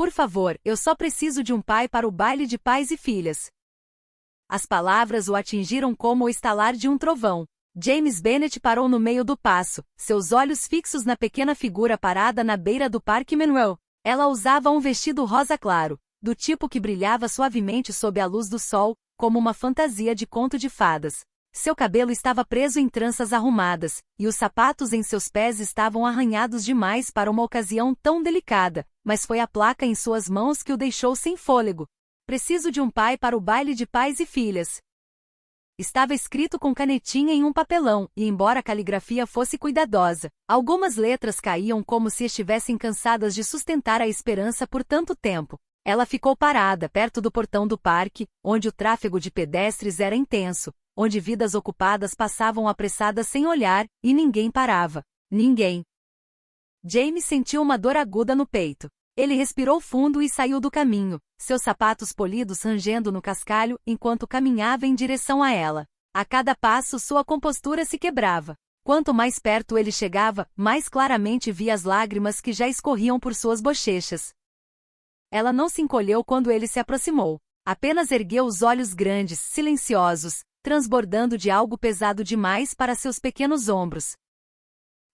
Por favor, eu só preciso de um pai para o baile de pais e filhas. As palavras o atingiram como o estalar de um trovão. James Bennet parou no meio do passo, seus olhos fixos na pequena figura parada na beira do Parque Manuel. Ela usava um vestido rosa claro, do tipo que brilhava suavemente sob a luz do sol, como uma fantasia de conto de fadas. Seu cabelo estava preso em tranças arrumadas, e os sapatos em seus pés estavam arranhados demais para uma ocasião tão delicada, mas foi a placa em suas mãos que o deixou sem fôlego. Preciso de um pai para o baile de pais e filhas. Estava escrito com canetinha em um papelão, e embora a caligrafia fosse cuidadosa, algumas letras caíam como se estivessem cansadas de sustentar a esperança por tanto tempo. Ela ficou parada perto do portão do parque, onde o tráfego de pedestres era intenso, onde vidas ocupadas passavam apressadas sem olhar, e ninguém parava. Ninguém. James sentiu uma dor aguda no peito. Ele respirou fundo e saiu do caminho, seus sapatos polidos rangendo no cascalho enquanto caminhava em direção a ela. A cada passo sua compostura se quebrava. Quanto mais perto ele chegava, mais claramente via as lágrimas que já escorriam por suas bochechas. Ela não se encolheu quando ele se aproximou. Apenas ergueu os olhos grandes, silenciosos, transbordando de algo pesado demais para seus pequenos ombros.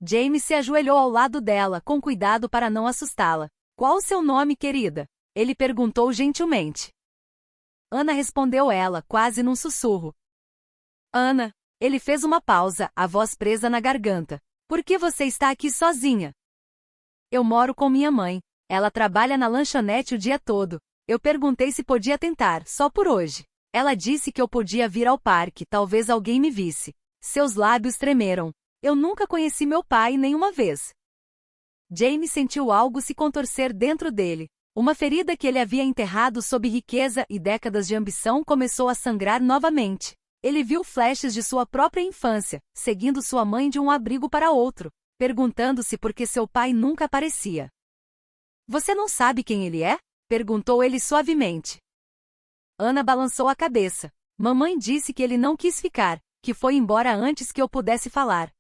James se ajoelhou ao lado dela, com cuidado para não assustá-la. Qual o seu nome, querida? Ele perguntou gentilmente. Ana, respondeu ela, quase num sussurro. Ana. Ele fez uma pausa, a voz presa na garganta. Por que você está aqui sozinha? Eu moro com minha mãe. Ela trabalha na lanchonete o dia todo. Eu perguntei se podia tentar, só por hoje. Ela disse que eu podia vir ao parque, talvez alguém me visse. Seus lábios tremeram. Eu nunca conheci meu pai nenhuma vez. James sentiu algo se contorcer dentro dele. Uma ferida que ele havia enterrado sob riqueza e décadas de ambição começou a sangrar novamente. Ele viu flashes de sua própria infância, seguindo sua mãe de um abrigo para outro, perguntando-se por que seu pai nunca aparecia. Você não sabe quem ele é? Perguntou ele suavemente. Ana balançou a cabeça. Mamãe disse que ele não quis ficar, que foi embora antes que eu pudesse falar.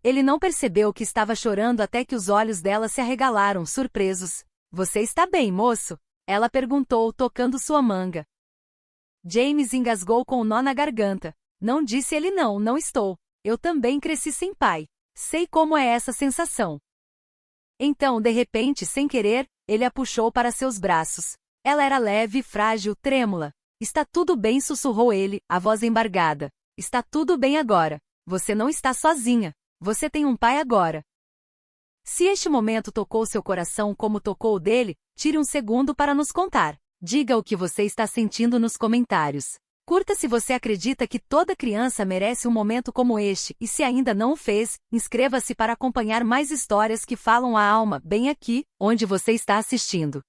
Ele não percebeu que estava chorando até que os olhos dela se arregalaram, surpresos. Você está bem, moço? Ela perguntou, tocando sua manga. James engasgou com um nó na garganta. Não disse ele não, não estou. Eu também cresci sem pai. Sei como é essa sensação. Então, de repente, sem querer, ele a puxou para seus braços. Ela era leve, frágil, trêmula. Está tudo bem, sussurrou ele, a voz embargada. Está tudo bem agora. Você não está sozinha. Você tem um pai agora. Se este momento tocou seu coração como tocou o dele, tire um segundo para nos contar. Diga o que você está sentindo nos comentários. Curta se você acredita que toda criança merece um momento como este, e se ainda não o fez, inscreva-se para acompanhar mais histórias que falam a alma, bem aqui, onde você está assistindo.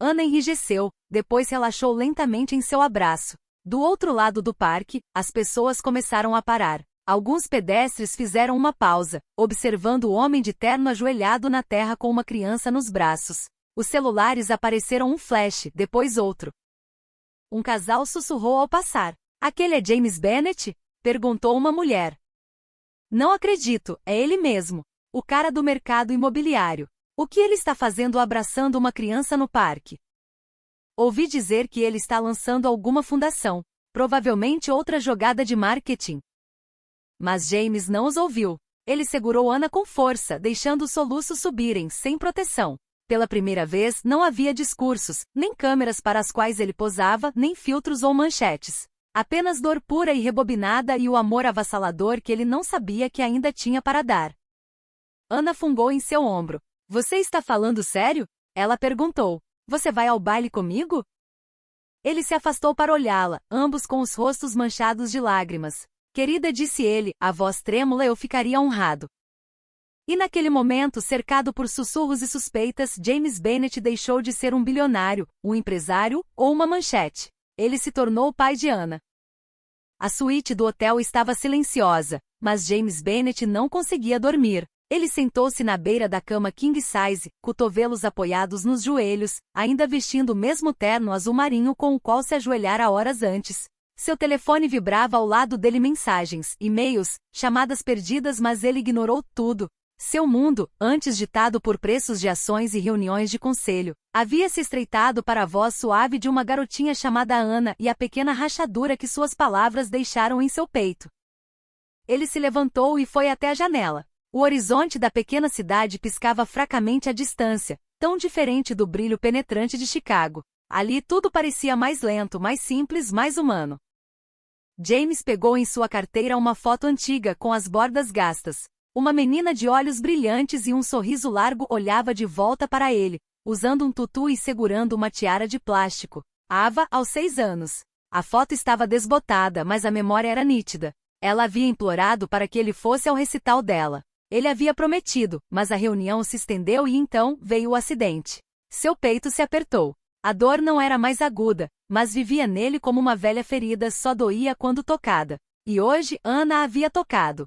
Ana enrijeceu, depois relaxou lentamente em seu abraço. Do outro lado do parque, as pessoas começaram a parar. Alguns pedestres fizeram uma pausa, observando o homem de terno ajoelhado na terra com uma criança nos braços. Os celulares apareceram um flash, depois outro. Um casal sussurrou ao passar. Aquele é James Bennet? Perguntou uma mulher. Não acredito, é ele mesmo. O cara do mercado imobiliário. O que ele está fazendo abraçando uma criança no parque? Ouvi dizer que ele está lançando alguma fundação. Provavelmente outra jogada de marketing. Mas James não os ouviu. Ele segurou Ana com força, deixando os soluços subirem, sem proteção. Pela primeira vez, não havia discursos, nem câmeras para as quais ele posava, nem filtros ou manchetes. Apenas dor pura e rebobinada e o amor avassalador que ele não sabia que ainda tinha para dar. Ana fungou em seu ombro. Você está falando sério? Ela perguntou. Você vai ao baile comigo? Ele se afastou para olhá-la, ambos com os rostos manchados de lágrimas. Querida, disse ele, a voz trêmula, eu ficaria honrado. E naquele momento, cercado por sussurros e suspeitas, James Bennet deixou de ser um bilionário, um empresário, ou uma manchete. Ele se tornou o pai de Ana. A suíte do hotel estava silenciosa, mas James Bennet não conseguia dormir. Ele sentou-se na beira da cama king size, cotovelos apoiados nos joelhos, ainda vestindo o mesmo terno azul marinho com o qual se ajoelhara horas antes. Seu telefone vibrava ao lado dele, mensagens, e-mails, chamadas perdidas, mas ele ignorou tudo. Seu mundo, antes ditado por preços de ações e reuniões de conselho, havia se estreitado para a voz suave de uma garotinha chamada Ana e a pequena rachadura que suas palavras deixaram em seu peito. Ele se levantou e foi até a janela. O horizonte da pequena cidade piscava fracamente à distância, tão diferente do brilho penetrante de Chicago. Ali tudo parecia mais lento, mais simples, mais humano. James pegou em sua carteira uma foto antiga com as bordas gastas. Uma menina de olhos brilhantes e um sorriso largo olhava de volta para ele, usando um tutu e segurando uma tiara de plástico. Ava, aos 6 anos. A foto estava desbotada, mas a memória era nítida. Ela havia implorado para que ele fosse ao recital dela. Ele havia prometido, mas a reunião se estendeu e então veio o acidente. Seu peito se apertou. A dor não era mais aguda, mas vivia nele como uma velha ferida, só doía quando tocada. E hoje, Ana a havia tocado.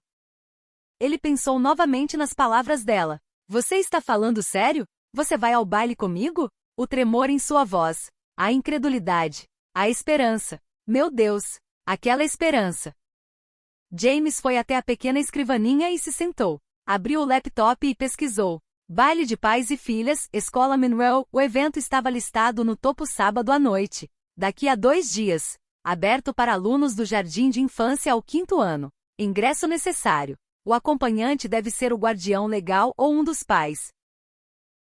Ele pensou novamente nas palavras dela. Você está falando sério? Você vai ao baile comigo? O tremor em sua voz. A incredulidade. A esperança. Meu Deus! Aquela esperança. James foi até a pequena escrivaninha e se sentou. Abriu o laptop e pesquisou. Baile de pais e filhas, Escola Monroe. O evento estava listado no topo sábado à noite. Daqui a 2 dias. Aberto para alunos do jardim de infância ao 5º ano. Ingresso necessário. O acompanhante deve ser o guardião legal ou um dos pais.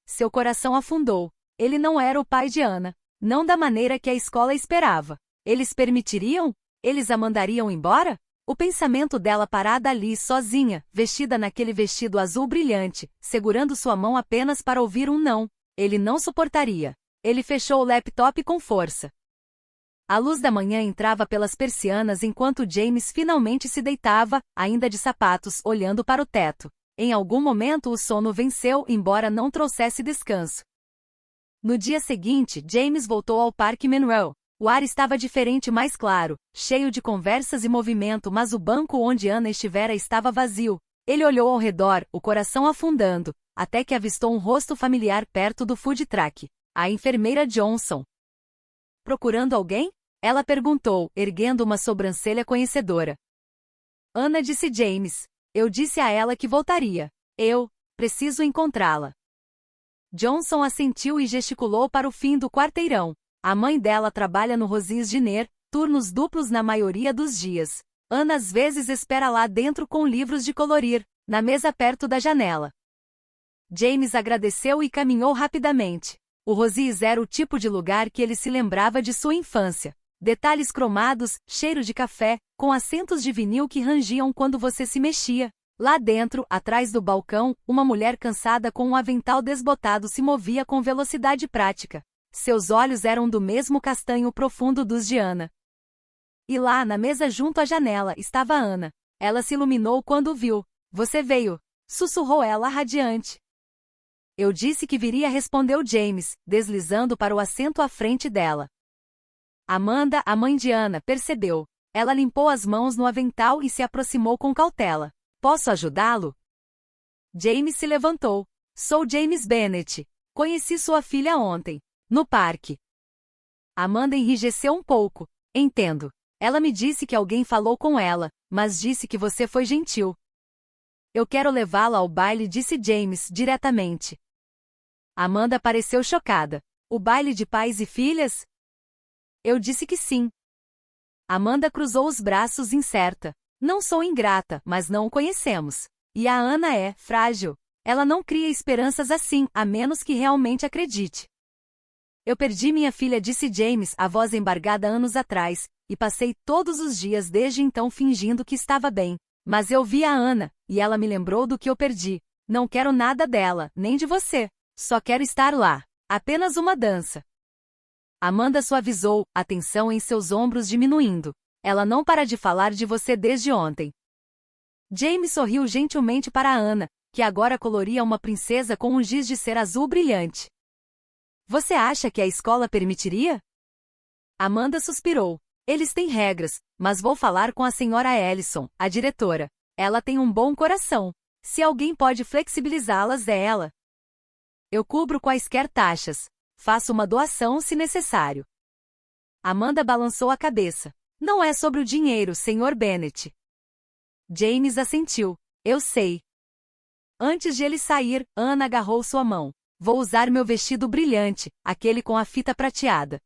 Seu coração afundou. Ele não era o pai de Ana. Não da maneira que a escola esperava. Eles permitiriam? Eles a mandariam embora? O pensamento dela parada ali sozinha, vestida naquele vestido azul brilhante, segurando sua mão apenas para ouvir um não. Ele não suportaria. Ele fechou o laptop com força. A luz da manhã entrava pelas persianas enquanto James finalmente se deitava, ainda de sapatos, olhando para o teto. Em algum momento o sono venceu, embora não trouxesse descanso. No dia seguinte, James voltou ao Parque Monroe. O ar estava diferente, mais claro, cheio de conversas e movimento, mas o banco onde Ana estivera estava vazio. Ele olhou ao redor, o coração afundando, até que avistou um rosto familiar perto do food truck. A enfermeira Johnson. Procurando alguém? Ela perguntou, erguendo uma sobrancelha conhecedora. Ana, disse James. Eu disse a ela que voltaria. Eu preciso encontrá-la. Johnson assentiu e gesticulou para o fim do quarteirão. A mãe dela trabalha no Rosie's Diner, turnos duplos na maioria dos dias. Ana às vezes espera lá dentro com livros de colorir, na mesa perto da janela. James agradeceu e caminhou rapidamente. O Rosie's era o tipo de lugar que ele se lembrava de sua infância. Detalhes cromados, cheiro de café, com assentos de vinil que rangiam quando você se mexia. Lá dentro, atrás do balcão, uma mulher cansada com um avental desbotado se movia com velocidade prática. Seus olhos eram do mesmo castanho profundo dos de Ana. E lá, na mesa junto à janela, estava Ana. Ela se iluminou quando o viu. Você veio, sussurrou ela radiante. Eu disse que viria, respondeu James, deslizando para o assento à frente dela. Amanda, a mãe de Ana, percebeu. Ela limpou as mãos no avental e se aproximou com cautela. Posso ajudá-lo? James se levantou. Sou James Bennet. Conheci sua filha ontem, no parque. Amanda enrijeceu um pouco. Entendo. Ela me disse que alguém falou com ela, mas disse que você foi gentil. Eu quero levá-la ao baile, disse James, diretamente. Amanda pareceu chocada. O baile de pais e filhas? Eu disse que sim. Amanda cruzou os braços incerta. Não sou ingrata, mas não o conhecemos. E a Ana é frágil. Ela não cria esperanças assim, a menos que realmente acredite. Eu perdi minha filha, disse James, a voz embargada anos atrás, e passei todos os dias desde então fingindo que estava bem. Mas eu vi a Ana, e ela me lembrou do que eu perdi. Não quero nada dela, nem de você. Só quero estar lá. Apenas uma dança. Amanda suavizou, a tensão em seus ombros diminuindo. Ela não para de falar de você desde ontem. James sorriu gentilmente para a Ana, que agora coloria uma princesa com um giz de cera azul brilhante. Você acha que a escola permitiria? Amanda suspirou. Eles têm regras, mas vou falar com a senhora Ellison, a diretora. Ela tem um bom coração. Se alguém pode flexibilizá-las, é ela. Eu cubro quaisquer taxas. Faço uma doação se necessário. Amanda balançou a cabeça. Não é sobre o dinheiro, Sr. Bennet. James assentiu. Eu sei. Antes de ele sair, Ana agarrou sua mão. Vou usar meu vestido brilhante, aquele com a fita prateada.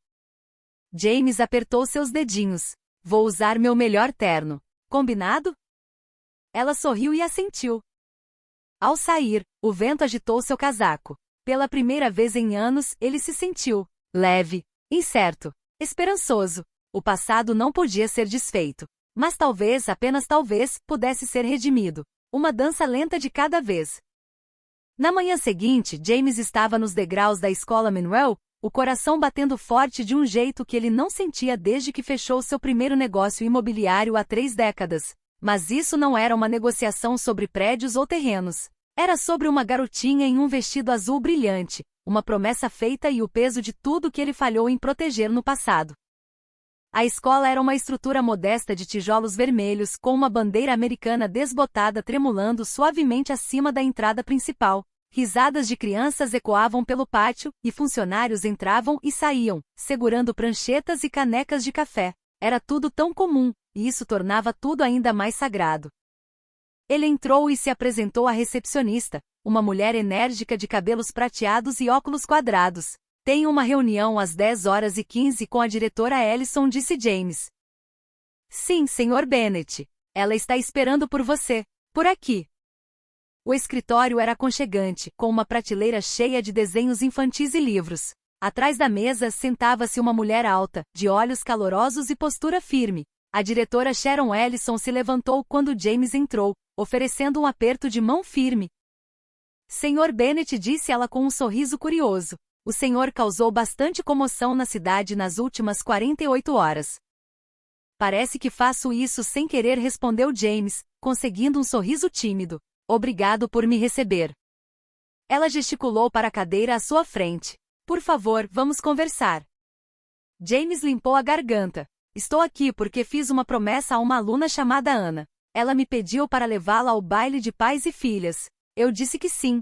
James apertou seus dedinhos. Vou usar meu melhor terno. Combinado? Ela sorriu e assentiu. Ao sair, o vento agitou seu casaco. Pela primeira vez em anos, ele se sentiu leve, incerto, esperançoso. O passado não podia ser desfeito. Mas talvez, apenas talvez, pudesse ser redimido. Uma dança lenta de cada vez. Na manhã seguinte, James estava nos degraus da escola Manuel, o coração batendo forte de um jeito que ele não sentia desde que fechou seu primeiro negócio imobiliário há 3 décadas. Mas isso não era uma negociação sobre prédios ou terrenos. Era sobre uma garotinha em um vestido azul brilhante, uma promessa feita e o peso de tudo que ele falhou em proteger no passado. A escola era uma estrutura modesta de tijolos vermelhos com uma bandeira americana desbotada tremulando suavemente acima da entrada principal. Risadas de crianças ecoavam pelo pátio, e funcionários entravam e saíam, segurando pranchetas e canecas de café. Era tudo tão comum, e isso tornava tudo ainda mais sagrado. Ele entrou e se apresentou à recepcionista, uma mulher enérgica de cabelos prateados e óculos quadrados. Tenho uma reunião às 10h15 com a diretora Ellison, disse James. Sim, Sr. Bennet. Ela está esperando por você. Por aqui. O escritório era aconchegante, com uma prateleira cheia de desenhos infantis e livros. Atrás da mesa sentava-se uma mulher alta, de olhos calorosos e postura firme. A diretora Sharon Ellison se levantou quando James entrou, oferecendo um aperto de mão firme. Sr. Bennet, disse ela com um sorriso curioso. O senhor causou bastante comoção na cidade nas últimas 48 horas. Parece que faço isso sem querer, respondeu James, conseguindo um sorriso tímido. Obrigado por me receber. Ela gesticulou para a cadeira à sua frente. Por favor, vamos conversar. James limpou a garganta. Estou aqui porque fiz uma promessa a uma aluna chamada Ana. Ela me pediu para levá-la ao baile de pais e filhas. Eu disse que sim.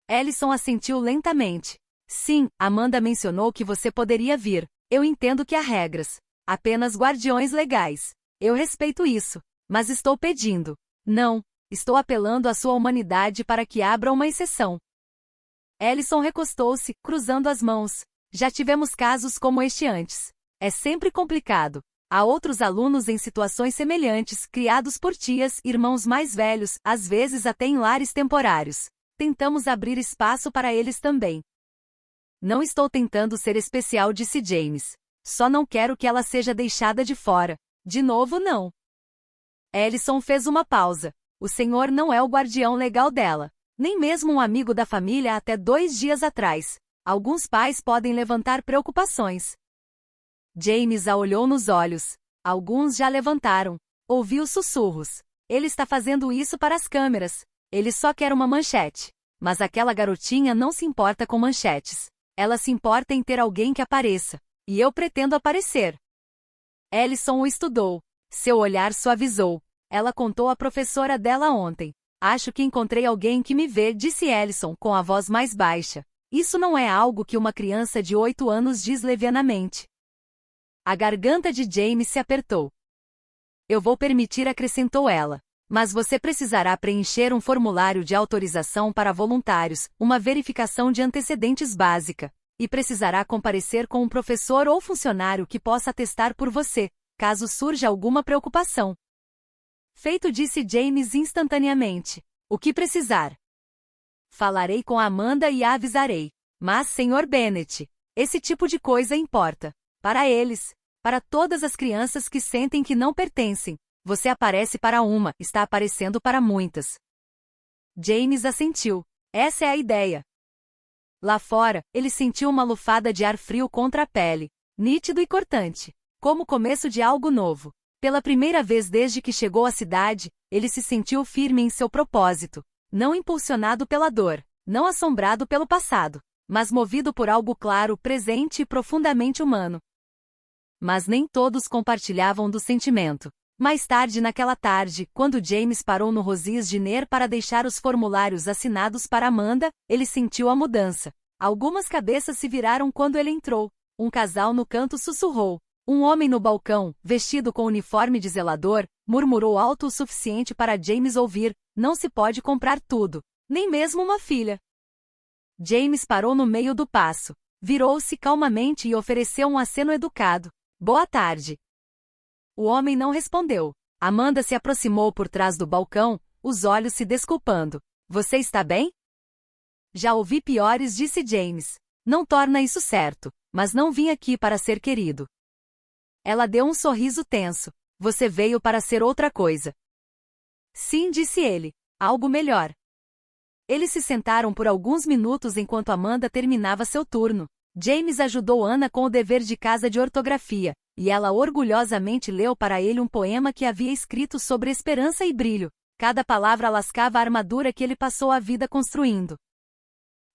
Ellison assentiu lentamente. Sim, Amanda mencionou que você poderia vir. Eu entendo que há regras. Apenas guardiões legais. Eu respeito isso. Mas estou pedindo. Não. Estou apelando à sua humanidade para que abra uma exceção. Ellison recostou-se, cruzando as mãos. Já tivemos casos como este antes. É sempre complicado. Há outros alunos em situações semelhantes, criados por tias, irmãos mais velhos, às vezes até em lares temporários. Tentamos abrir espaço para eles também. Não estou tentando ser especial, disse James. Só não quero que ela seja deixada de fora. De novo, não. Ellison fez uma pausa. O senhor não é o guardião legal dela. Nem mesmo um amigo da família até 2 dias atrás. Alguns pais podem levantar preocupações. James a olhou nos olhos. Alguns já levantaram. Ouviu sussurros. Ele está fazendo isso para as câmeras. Ele só quer uma manchete. Mas aquela garotinha não se importa com manchetes. Ela se importa em ter alguém que apareça. E eu pretendo aparecer. Ellison o estudou. Seu olhar suavizou. Ela contou à professora dela ontem. Acho que encontrei alguém que me vê, disse Ellison com a voz mais baixa. Isso não é algo que uma criança de 8 anos diz levianamente. A garganta de James se apertou. Eu vou permitir, acrescentou ela. Mas você precisará preencher um formulário de autorização para voluntários, uma verificação de antecedentes básica, e precisará comparecer com um professor ou funcionário que possa atestar por você, caso surja alguma preocupação. Feito, disse James instantaneamente. O que precisar? Falarei com a Amanda e a avisarei. Mas, Sr. Bennet, esse tipo de coisa importa. Para eles. Para todas as crianças que sentem que não pertencem. Você aparece para uma, está aparecendo para muitas. James assentiu. Essa é a ideia. Lá fora, ele sentiu uma lufada de ar frio contra a pele. Nítido e cortante. Como o começo de algo novo. Pela primeira vez desde que chegou à cidade, ele se sentiu firme em seu propósito. Não impulsionado pela dor. Não assombrado pelo passado. Mas movido por algo claro, presente e profundamente humano. Mas nem todos compartilhavam do sentimento. Mais tarde naquela tarde, quando James parou no Rosies Diner para deixar os formulários assinados para Amanda, ele sentiu a mudança. Algumas cabeças se viraram quando ele entrou. Um casal no canto sussurrou. Um homem no balcão, vestido com uniforme de zelador, murmurou alto o suficiente para James ouvir. Não se pode comprar tudo. Nem mesmo uma filha. James parou no meio do passo. Virou-se calmamente e ofereceu um aceno educado. Boa tarde. O homem não respondeu. Amanda se aproximou por trás do balcão, os olhos se desculpando. Você está bem? Já ouvi piores, disse James. Não torna isso certo, mas não vim aqui para ser querido. Ela deu um sorriso tenso. Você veio para ser outra coisa. Sim, disse ele. Algo melhor. Eles se sentaram por alguns minutos enquanto Amanda terminava seu turno. James ajudou Anna com o dever de casa de ortografia, e ela orgulhosamente leu para ele um poema que havia escrito sobre esperança e brilho. Cada palavra lascava a armadura que ele passou a vida construindo.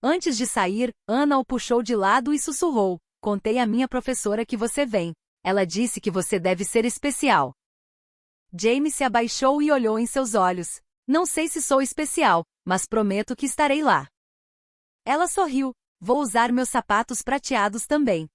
Antes de sair, Anna o puxou de lado e sussurrou. Contei à minha professora que você vem. Ela disse que você deve ser especial. James se abaixou e olhou em seus olhos. Não sei se sou especial, mas prometo que estarei lá. Ela sorriu. Vou usar meus sapatos prateados também.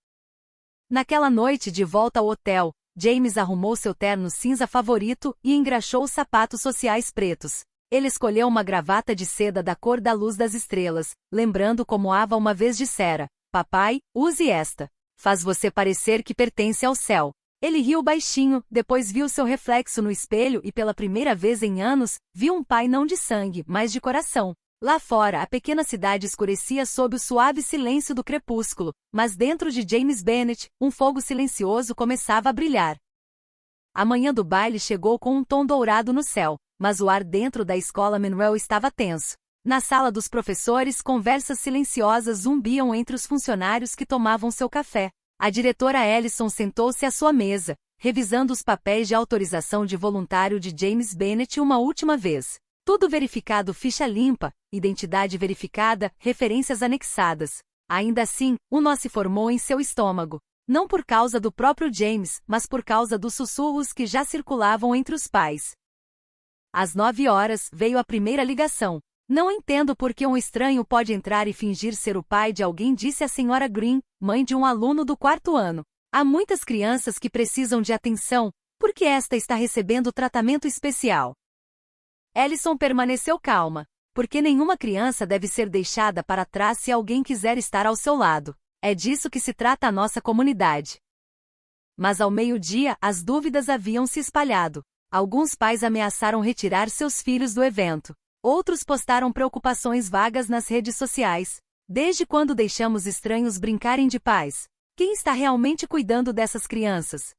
Naquela noite de volta ao hotel, James arrumou seu terno cinza favorito e engraxou os sapatos sociais pretos. Ele escolheu uma gravata de seda da cor da luz das estrelas, lembrando como Ava uma vez dissera: Papai, use esta. Faz você parecer que pertence ao céu. Ele riu baixinho, depois viu seu reflexo no espelho e pela primeira vez em anos, viu um pai não de sangue, mas de coração. Lá fora, a pequena cidade escurecia sob o suave silêncio do crepúsculo, mas dentro de James Bennet, um fogo silencioso começava a brilhar. A manhã do baile chegou com um tom dourado no céu, mas o ar dentro da escola Manuel estava tenso. Na sala dos professores, conversas silenciosas zumbiam entre os funcionários que tomavam seu café. A diretora Ellison sentou-se à sua mesa, revisando os papéis de autorização de voluntário de James Bennet uma última vez. Tudo verificado, ficha limpa, identidade verificada, referências anexadas. Ainda assim, um nó se formou em seu estômago. Não por causa do próprio James, mas por causa dos sussurros que já circulavam entre os pais. Às 9 horas, veio a primeira ligação. Não entendo por que um estranho pode entrar e fingir ser o pai de alguém, disse a senhora Green, mãe de um aluno do 4º ano. Há muitas crianças que precisam de atenção, porque esta está recebendo tratamento especial. Ellison permaneceu calma, porque nenhuma criança deve ser deixada para trás se alguém quiser estar ao seu lado. É disso que se trata a nossa comunidade. Mas ao meio-dia, as dúvidas haviam se espalhado. Alguns pais ameaçaram retirar seus filhos do evento. Outros postaram preocupações vagas nas redes sociais. Desde quando deixamos estranhos brincarem de paz? Quem está realmente cuidando dessas crianças?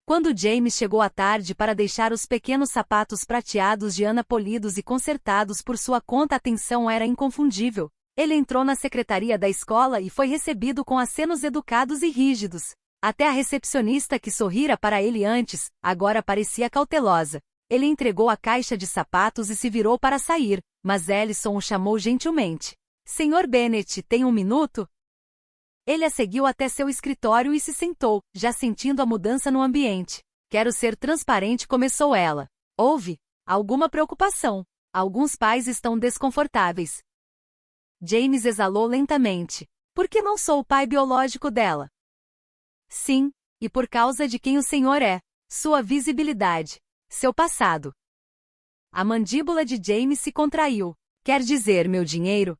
Quando James chegou à tarde para deixar os pequenos sapatos prateados de Anna polidos e consertados por sua conta, a atenção era inconfundível. Ele entrou na secretaria da escola e foi recebido com acenos educados e rígidos. Até a recepcionista, que sorrira para ele antes, agora parecia cautelosa. Ele entregou a caixa de sapatos e se virou para sair, mas Ellison o chamou gentilmente. Senhor Bennet, tem um minuto? Ele a seguiu até seu escritório e se sentou, já sentindo a mudança no ambiente. Quero ser transparente, começou ela. Houve alguma preocupação. Alguns pais estão desconfortáveis. James exalou lentamente. Por que não sou o pai biológico dela? Sim, e por causa de quem o senhor é. Sua visibilidade. Seu passado. A mandíbula de James se contraiu. Quer dizer, meu dinheiro?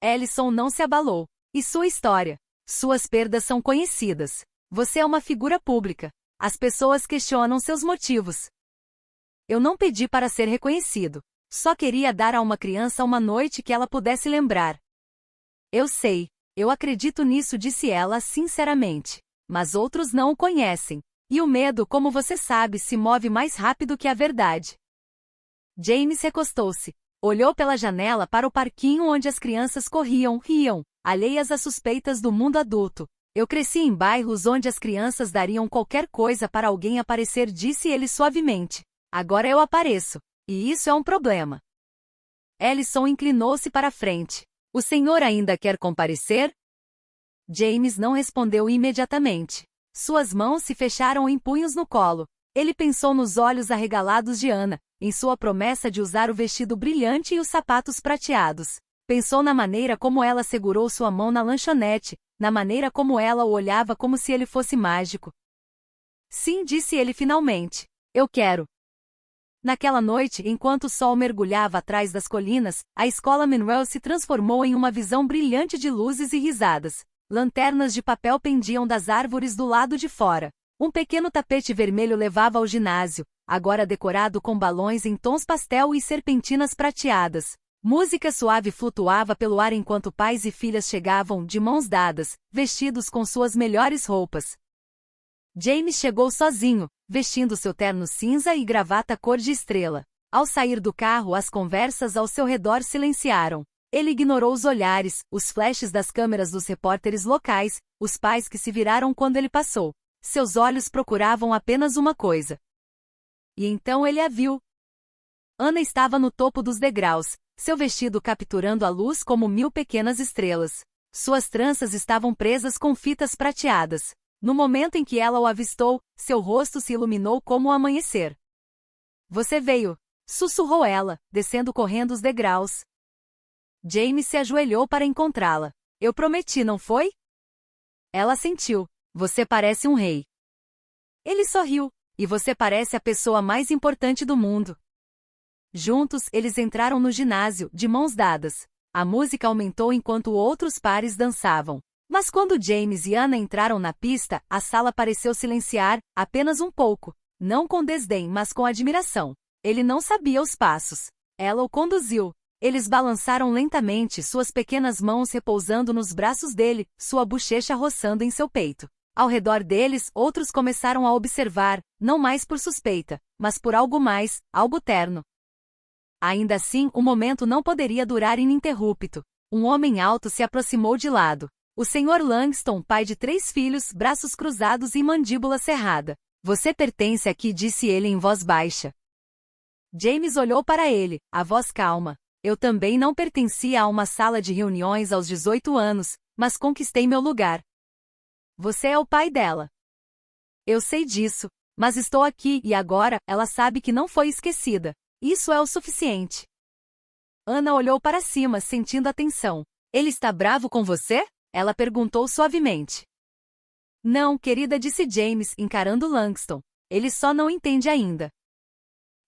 Ellison não se abalou. E sua história? Suas perdas são conhecidas. Você é uma figura pública. As pessoas questionam seus motivos. Eu não pedi para ser reconhecido. Só queria dar a uma criança uma noite que ela pudesse lembrar. Eu sei. Eu acredito nisso, disse ela sinceramente. Mas outros não o conhecem. E o medo, como você sabe, se move mais rápido que a verdade. James recostou-se. Olhou pela janela para o parquinho onde as crianças corriam, riam, alheias às suspeitas do mundo adulto. Eu cresci em bairros onde as crianças dariam qualquer coisa para alguém aparecer, disse ele suavemente. Agora eu apareço. E isso é um problema. Ellison inclinou-se para a frente. O senhor ainda quer comparecer? James não respondeu imediatamente. Suas mãos se fecharam em punhos no colo. Ele pensou nos olhos arregalados de Anna, em sua promessa de usar o vestido brilhante e os sapatos prateados. Pensou na maneira como ela segurou sua mão na lanchonete, na maneira como ela o olhava como se ele fosse mágico. Sim, disse ele finalmente. Eu quero. Naquela noite, enquanto o sol mergulhava atrás das colinas, a escola Monroe se transformou em uma visão brilhante de luzes e risadas. Lanternas de papel pendiam das árvores do lado de fora. Um pequeno tapete vermelho levava ao ginásio, agora decorado com balões em tons pastel e serpentinas prateadas. Música suave flutuava pelo ar enquanto pais e filhas chegavam, de mãos dadas, vestidos com suas melhores roupas. James chegou sozinho, vestindo seu terno cinza e gravata cor de estrela. Ao sair do carro, as conversas ao seu redor silenciaram. Ele ignorou os olhares, os flashes das câmeras dos repórteres locais, os pais que se viraram quando ele passou. Seus olhos procuravam apenas uma coisa. E então ele a viu. Anna estava no topo dos degraus, seu vestido capturando a luz como 1000 pequenas estrelas. Suas tranças estavam presas com fitas prateadas. No momento em que ela o avistou, seu rosto se iluminou como o amanhecer. Você veio, sussurrou ela, descendo correndo os degraus. James se ajoelhou para encontrá-la. Eu prometi, não foi? Ela assentiu. Você parece um rei. Ele sorriu. E você parece a pessoa mais importante do mundo. Juntos, eles entraram no ginásio, de mãos dadas. A música aumentou enquanto outros pares dançavam. Mas quando James e Anna entraram na pista, a sala pareceu silenciar, apenas um pouco. Não com desdém, mas com admiração. Ele não sabia os passos. Ela o conduziu. Eles balançaram lentamente, suas pequenas mãos repousando nos braços dele, sua bochecha roçando em seu peito. Ao redor deles, outros começaram a observar, não mais por suspeita, mas por algo mais, algo terno. Ainda assim, o momento não poderia durar ininterrupto. Um homem alto se aproximou de lado. O Sr. Langston, pai de 3 filhos, braços cruzados e mandíbula cerrada. Você pertence aqui, disse ele em voz baixa. James olhou para ele, a voz calma. Eu também não pertencia a uma sala de reuniões aos 18 anos, mas conquistei meu lugar. Você é o pai dela. Eu sei disso, mas estou aqui e agora ela sabe que não foi esquecida. Isso é o suficiente. Anna olhou para cima, sentindo a tensão. Ele está bravo com você? Ela perguntou suavemente. Não, querida, disse James, encarando Langston. Ele só não entende ainda.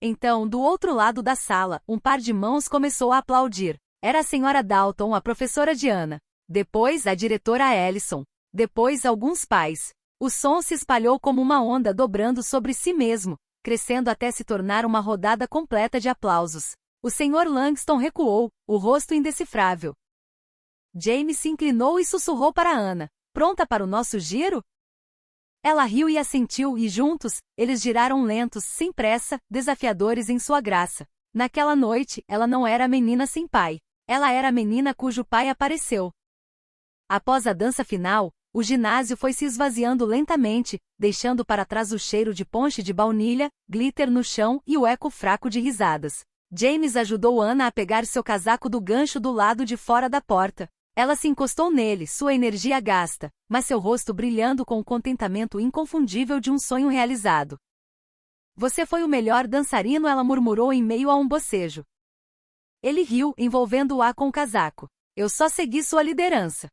Então, do outro lado da sala, um par de mãos começou a aplaudir. Era a senhora Dalton, a professora de Anna. Depois, a diretora Ellison. Depois, alguns pais. O som se espalhou como uma onda dobrando sobre si mesmo, crescendo até se tornar uma rodada completa de aplausos. O Sr. Langston recuou, o rosto indecifrável. James se inclinou e sussurrou para Anna. Pronta para o nosso giro? Ela riu e assentiu e juntos, eles giraram lentos, sem pressa, desafiadores em sua graça. Naquela noite, ela não era a menina sem pai. Ela era a menina cujo pai apareceu. Após a dança final, o ginásio foi se esvaziando lentamente, deixando para trás o cheiro de ponche de baunilha, glitter no chão e o eco fraco de risadas. James ajudou Anna a pegar seu casaco do gancho do lado de fora da porta. Ela se encostou nele, sua energia gasta, mas seu rosto brilhando com o contentamento inconfundível de um sonho realizado. Você foi o melhor dançarino, ela murmurou em meio a um bocejo. Ele riu, envolvendo-a com o casaco. Eu só segui sua liderança.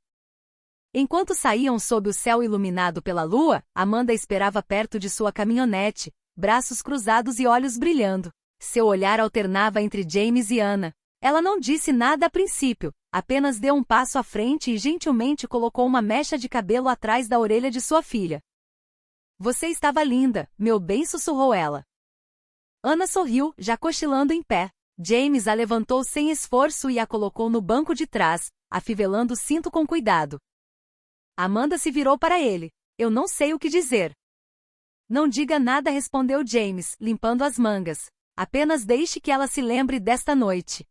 Enquanto saíam sob o céu iluminado pela lua, Amanda esperava perto de sua caminhonete, braços cruzados e olhos brilhando. Seu olhar alternava entre James e Anna. Ela não disse nada a princípio, apenas deu um passo à frente e gentilmente colocou uma mecha de cabelo atrás da orelha de sua filha. Você estava linda, meu bem, sussurrou ela. Anna sorriu, já cochilando em pé. James a levantou sem esforço e a colocou no banco de trás, afivelando o cinto com cuidado. Amanda se virou para ele. Eu não sei o que dizer. Não diga nada, respondeu James, limpando as mangas. Apenas deixe que ela se lembre desta noite.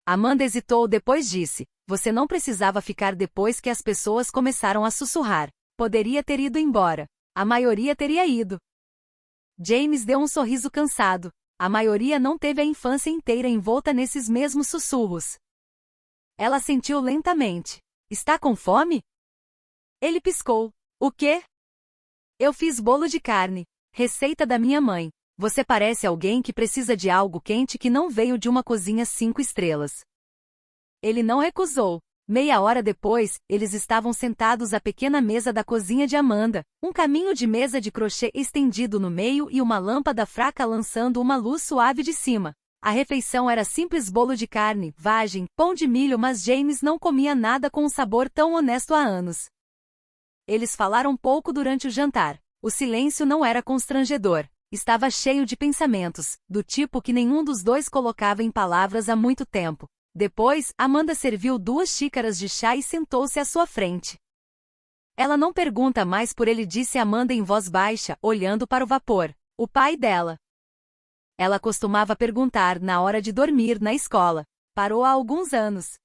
Amanda hesitou, depois disse. Você não precisava ficar depois que as pessoas começaram a sussurrar. Poderia ter ido embora. A maioria teria ido. James deu um sorriso cansado. A maioria não teve a infância inteira envolta nesses mesmos sussurros. Ela sentiu lentamente. Está com fome? Ele piscou. O quê? Eu fiz bolo de carne. Receita da minha mãe. Você parece alguém que precisa de algo quente que não veio de uma cozinha 5 estrelas. Ele não recusou. Meia hora depois, eles estavam sentados à pequena mesa da cozinha de Amanda, um caminho de mesa de crochê estendido no meio e uma lâmpada fraca lançando uma luz suave de cima. A refeição era simples bolo de carne, vagem, pão de milho, mas James não comia nada com um sabor tão honesto há anos. Eles falaram pouco durante o jantar. O silêncio não era constrangedor. Estava cheio de pensamentos, do tipo que nenhum dos dois colocava em palavras há muito tempo. Depois, Amanda serviu 2 xícaras de chá e sentou-se à sua frente. Ela não pergunta mais por ele, disse Amanda em voz baixa, olhando para o vapor. O pai dela. Ela costumava perguntar na hora de dormir na escola. Parou há alguns anos.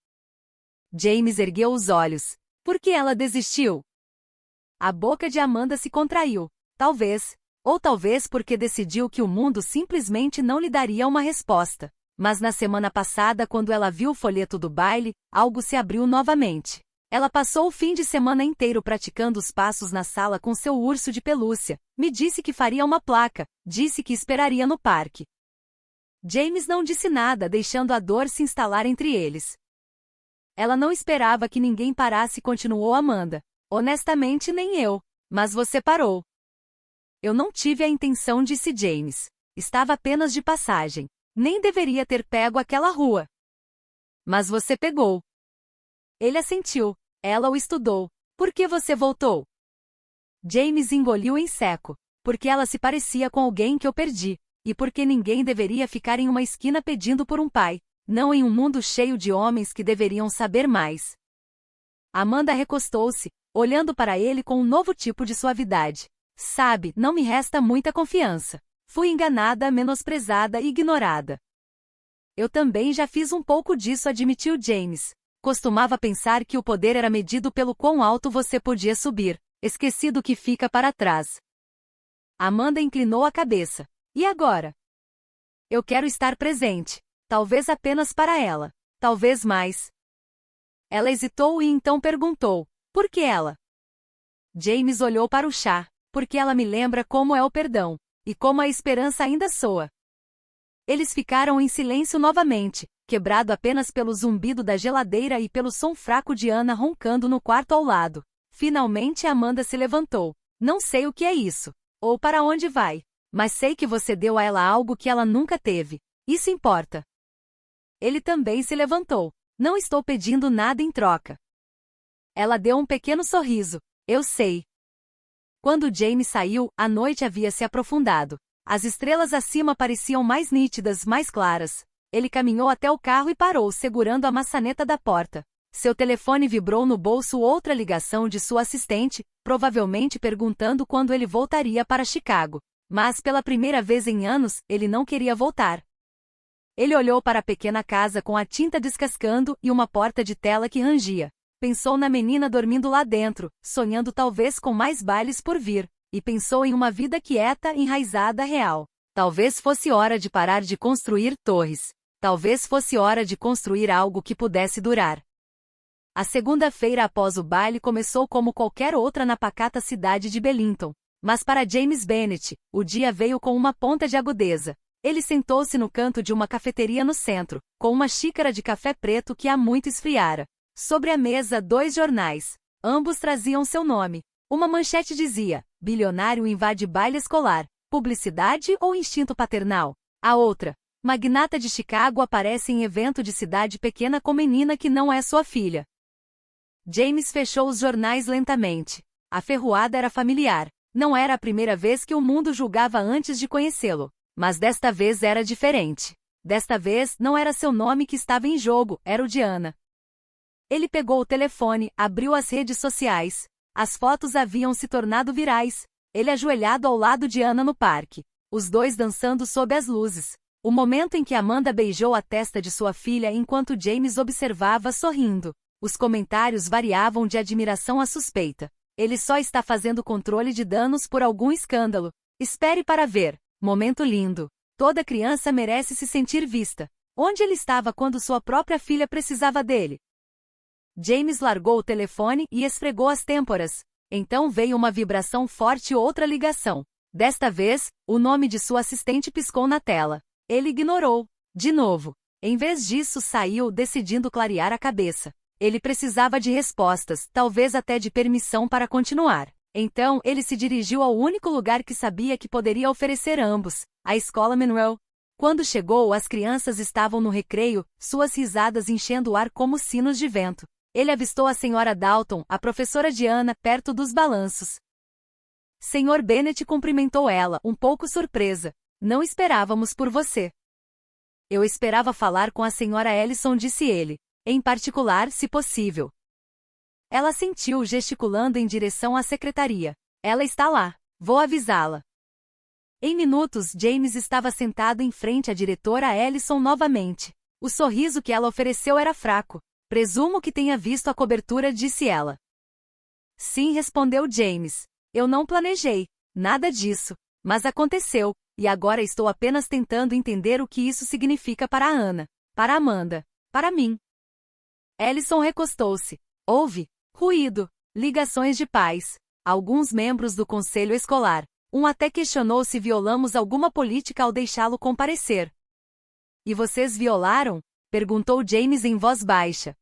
James ergueu os olhos. Por que ela desistiu? A boca de Amanda se contraiu. Talvez. Ou talvez porque decidiu que o mundo simplesmente não lhe daria uma resposta. Mas na semana passada, quando ela viu o folheto do baile, algo se abriu novamente. Ela passou o fim de semana inteiro praticando os passos na sala com seu urso de pelúcia. Me disse que faria uma placa, disse que esperaria no parque. James não disse nada, deixando a dor se instalar entre eles. Ela não esperava que ninguém parasse, continuou Amanda. Honestamente, nem eu. Mas você parou. Eu não tive a intenção, disse James. Estava apenas de passagem. Nem deveria ter pego aquela rua. Mas você pegou. Ele assentiu. Ela o estudou. Por que você voltou? James engoliu em seco. Porque ela se parecia com alguém que eu perdi. E porque ninguém deveria ficar em uma esquina pedindo por um pai. Não em um mundo cheio de homens que deveriam saber mais. Amanda recostou-se, olhando para ele com um novo tipo de suavidade. Sabe, não me resta muita confiança. Fui enganada, menosprezada e ignorada. Eu também já fiz um pouco disso, admitiu James. Costumava pensar que o poder era medido pelo quão alto você podia subir. Esqueci do que fica para trás. Amanda inclinou a cabeça. E agora? Eu quero estar presente. Talvez apenas para ela. Talvez mais. Ela hesitou e então perguntou. Por que ela? James olhou para o chá. Porque ela me lembra como é o perdão. E como a esperança ainda soa. Eles ficaram em silêncio novamente, quebrado apenas pelo zumbido da geladeira e pelo som fraco de Ana roncando no quarto ao lado. Finalmente Amanda se levantou. Não sei o que é isso. Ou para onde vai. Mas sei que você deu a ela algo que ela nunca teve. Isso importa. Ele também se levantou. Não estou pedindo nada em troca. Ela deu um pequeno sorriso. Eu sei. Quando James saiu, a noite havia se aprofundado. As estrelas acima pareciam mais nítidas, mais claras. Ele caminhou até o carro e parou, segurando a maçaneta da porta. Seu telefone vibrou no bolso, outra ligação de sua assistente, provavelmente perguntando quando ele voltaria para Chicago. Mas, pela primeira vez em anos, ele não queria voltar. Ele olhou para a pequena casa com a tinta descascando e uma porta de tela que rangia. Pensou na menina dormindo lá dentro, sonhando talvez com mais bailes por vir, e pensou em uma vida quieta, enraizada, real. Talvez fosse hora de parar de construir torres. Talvez fosse hora de construir algo que pudesse durar. A segunda-feira após o baile começou como qualquer outra na pacata cidade de Bellington. Mas para James Bennet, o dia veio com uma ponta de agudeza. Ele sentou-se no canto de uma cafeteria no centro, com uma xícara de café preto que há muito esfriara. Sobre a mesa 2 jornais. Ambos traziam seu nome. Uma manchete dizia, bilionário invade baile escolar, publicidade ou instinto paternal? A outra, magnata de Chicago aparece em evento de cidade pequena com menina que não é sua filha. James fechou os jornais lentamente. A ferroada era familiar. Não era a primeira vez que o mundo julgava antes de conhecê-lo. Mas desta vez era diferente. Desta vez não era seu nome que estava em jogo, era o de Ana. Ele pegou o telefone, abriu as redes sociais. As fotos haviam se tornado virais. Ele ajoelhado ao lado de Ana no parque. Os dois dançando sob as luzes. O momento em que Amanda beijou a testa de sua filha enquanto James observava sorrindo. Os comentários variavam de admiração a suspeita. Ele só está fazendo controle de danos por algum escândalo. Espere para ver. Momento lindo. Toda criança merece se sentir vista. Onde ele estava quando sua própria filha precisava dele? James largou o telefone e esfregou as têmporas. Então veio uma vibração forte e outra ligação. Desta vez, o nome de sua assistente piscou na tela. Ele ignorou. De novo. Em vez disso, saiu decidindo clarear a cabeça. Ele precisava de respostas, talvez até de permissão para continuar. Então, ele se dirigiu ao único lugar que sabia que poderia oferecer ambos, a escola Manuel. Quando chegou, as crianças estavam no recreio, suas risadas enchendo o ar como sinos de vento. Ele avistou a senhora Dalton, a professora Diana, perto dos balanços. Sr. Bennet cumprimentou ela, um pouco surpresa. Não esperávamos por você. Eu esperava falar com a senhora Ellison, disse ele. Em particular, se possível. Ela assentiu, gesticulando em direção à secretaria. Ela está lá. Vou avisá-la. Em minutos, James estava sentado em frente à diretora Ellison novamente. O sorriso que ela ofereceu era fraco. Presumo que tenha visto a cobertura, disse ela. Sim, respondeu James. Eu não planejei. Nada disso. Mas aconteceu, e agora estou apenas tentando entender o que isso significa para a Ana, para Amanda, para mim. Ellison recostou-se. Houve ruído, ligações de pais, alguns membros do conselho escolar. Um até questionou se violamos alguma política ao deixá-lo comparecer. E vocês violaram? Perguntou James em voz baixa.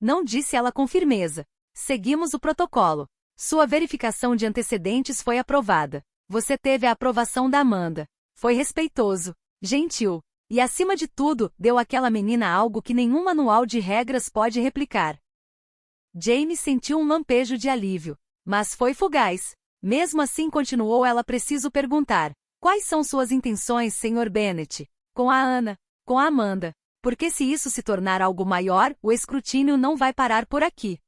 Não, disse ela com firmeza. Seguimos o protocolo. Sua verificação de antecedentes foi aprovada. Você teve a aprovação da Amanda. Foi respeitoso, gentil. E acima de tudo, deu àquela menina algo que nenhum manual de regras pode replicar. James sentiu um lampejo de alívio. Mas foi fugaz. Mesmo assim, continuou ela, preciso perguntar. Quais são suas intenções, Sr. Bennet? Com a Ana? Com a Amanda? Porque se isso se tornar algo maior, o escrutínio não vai parar por aqui.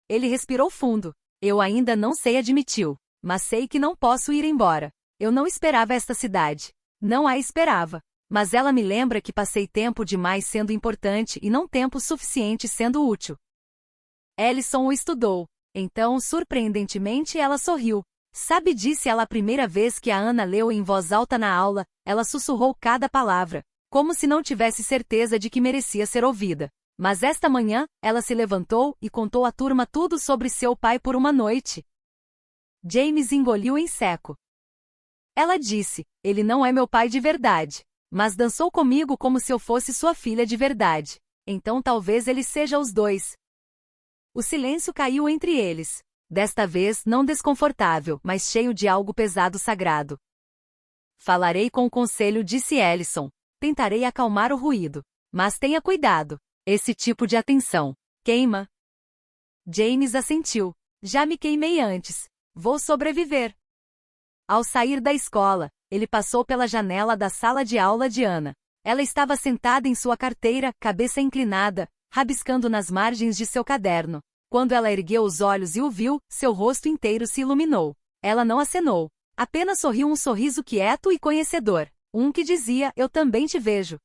Ele respirou fundo. Eu ainda não sei, admitiu. Mas sei que não posso ir embora. Eu não esperava esta cidade. Não a esperava. Mas ela me lembra que passei tempo demais sendo importante e não tempo suficiente sendo útil. Ellison o estudou. Então, surpreendentemente, ela sorriu. Sabe, disse ela a primeira vez que a Ana leu em voz alta na aula, ela sussurrou cada palavra, como se não tivesse certeza de que merecia ser ouvida. Mas esta manhã, ela se levantou e contou à turma tudo sobre seu pai por uma noite. James engoliu em seco. Ela disse, ele não é meu pai de verdade. Mas dançou comigo como se eu fosse sua filha de verdade. Então talvez ele seja os dois. O silêncio caiu entre eles. Desta vez, não desconfortável, mas cheio de algo pesado sagrado. Falarei com o conselho, disse Ellison. Tentarei acalmar o ruído. Mas tenha cuidado. Esse tipo de atenção queima. James assentiu. Já me queimei antes. Vou sobreviver. Ao sair da escola, ele passou pela janela da sala de aula de Ana. Ela estava sentada em sua carteira, cabeça inclinada, rabiscando nas margens de seu caderno. Quando ela ergueu os olhos e o viu, seu rosto inteiro se iluminou. Ela não acenou. Apenas sorriu, um sorriso quieto e conhecedor. Um que dizia, eu também te vejo.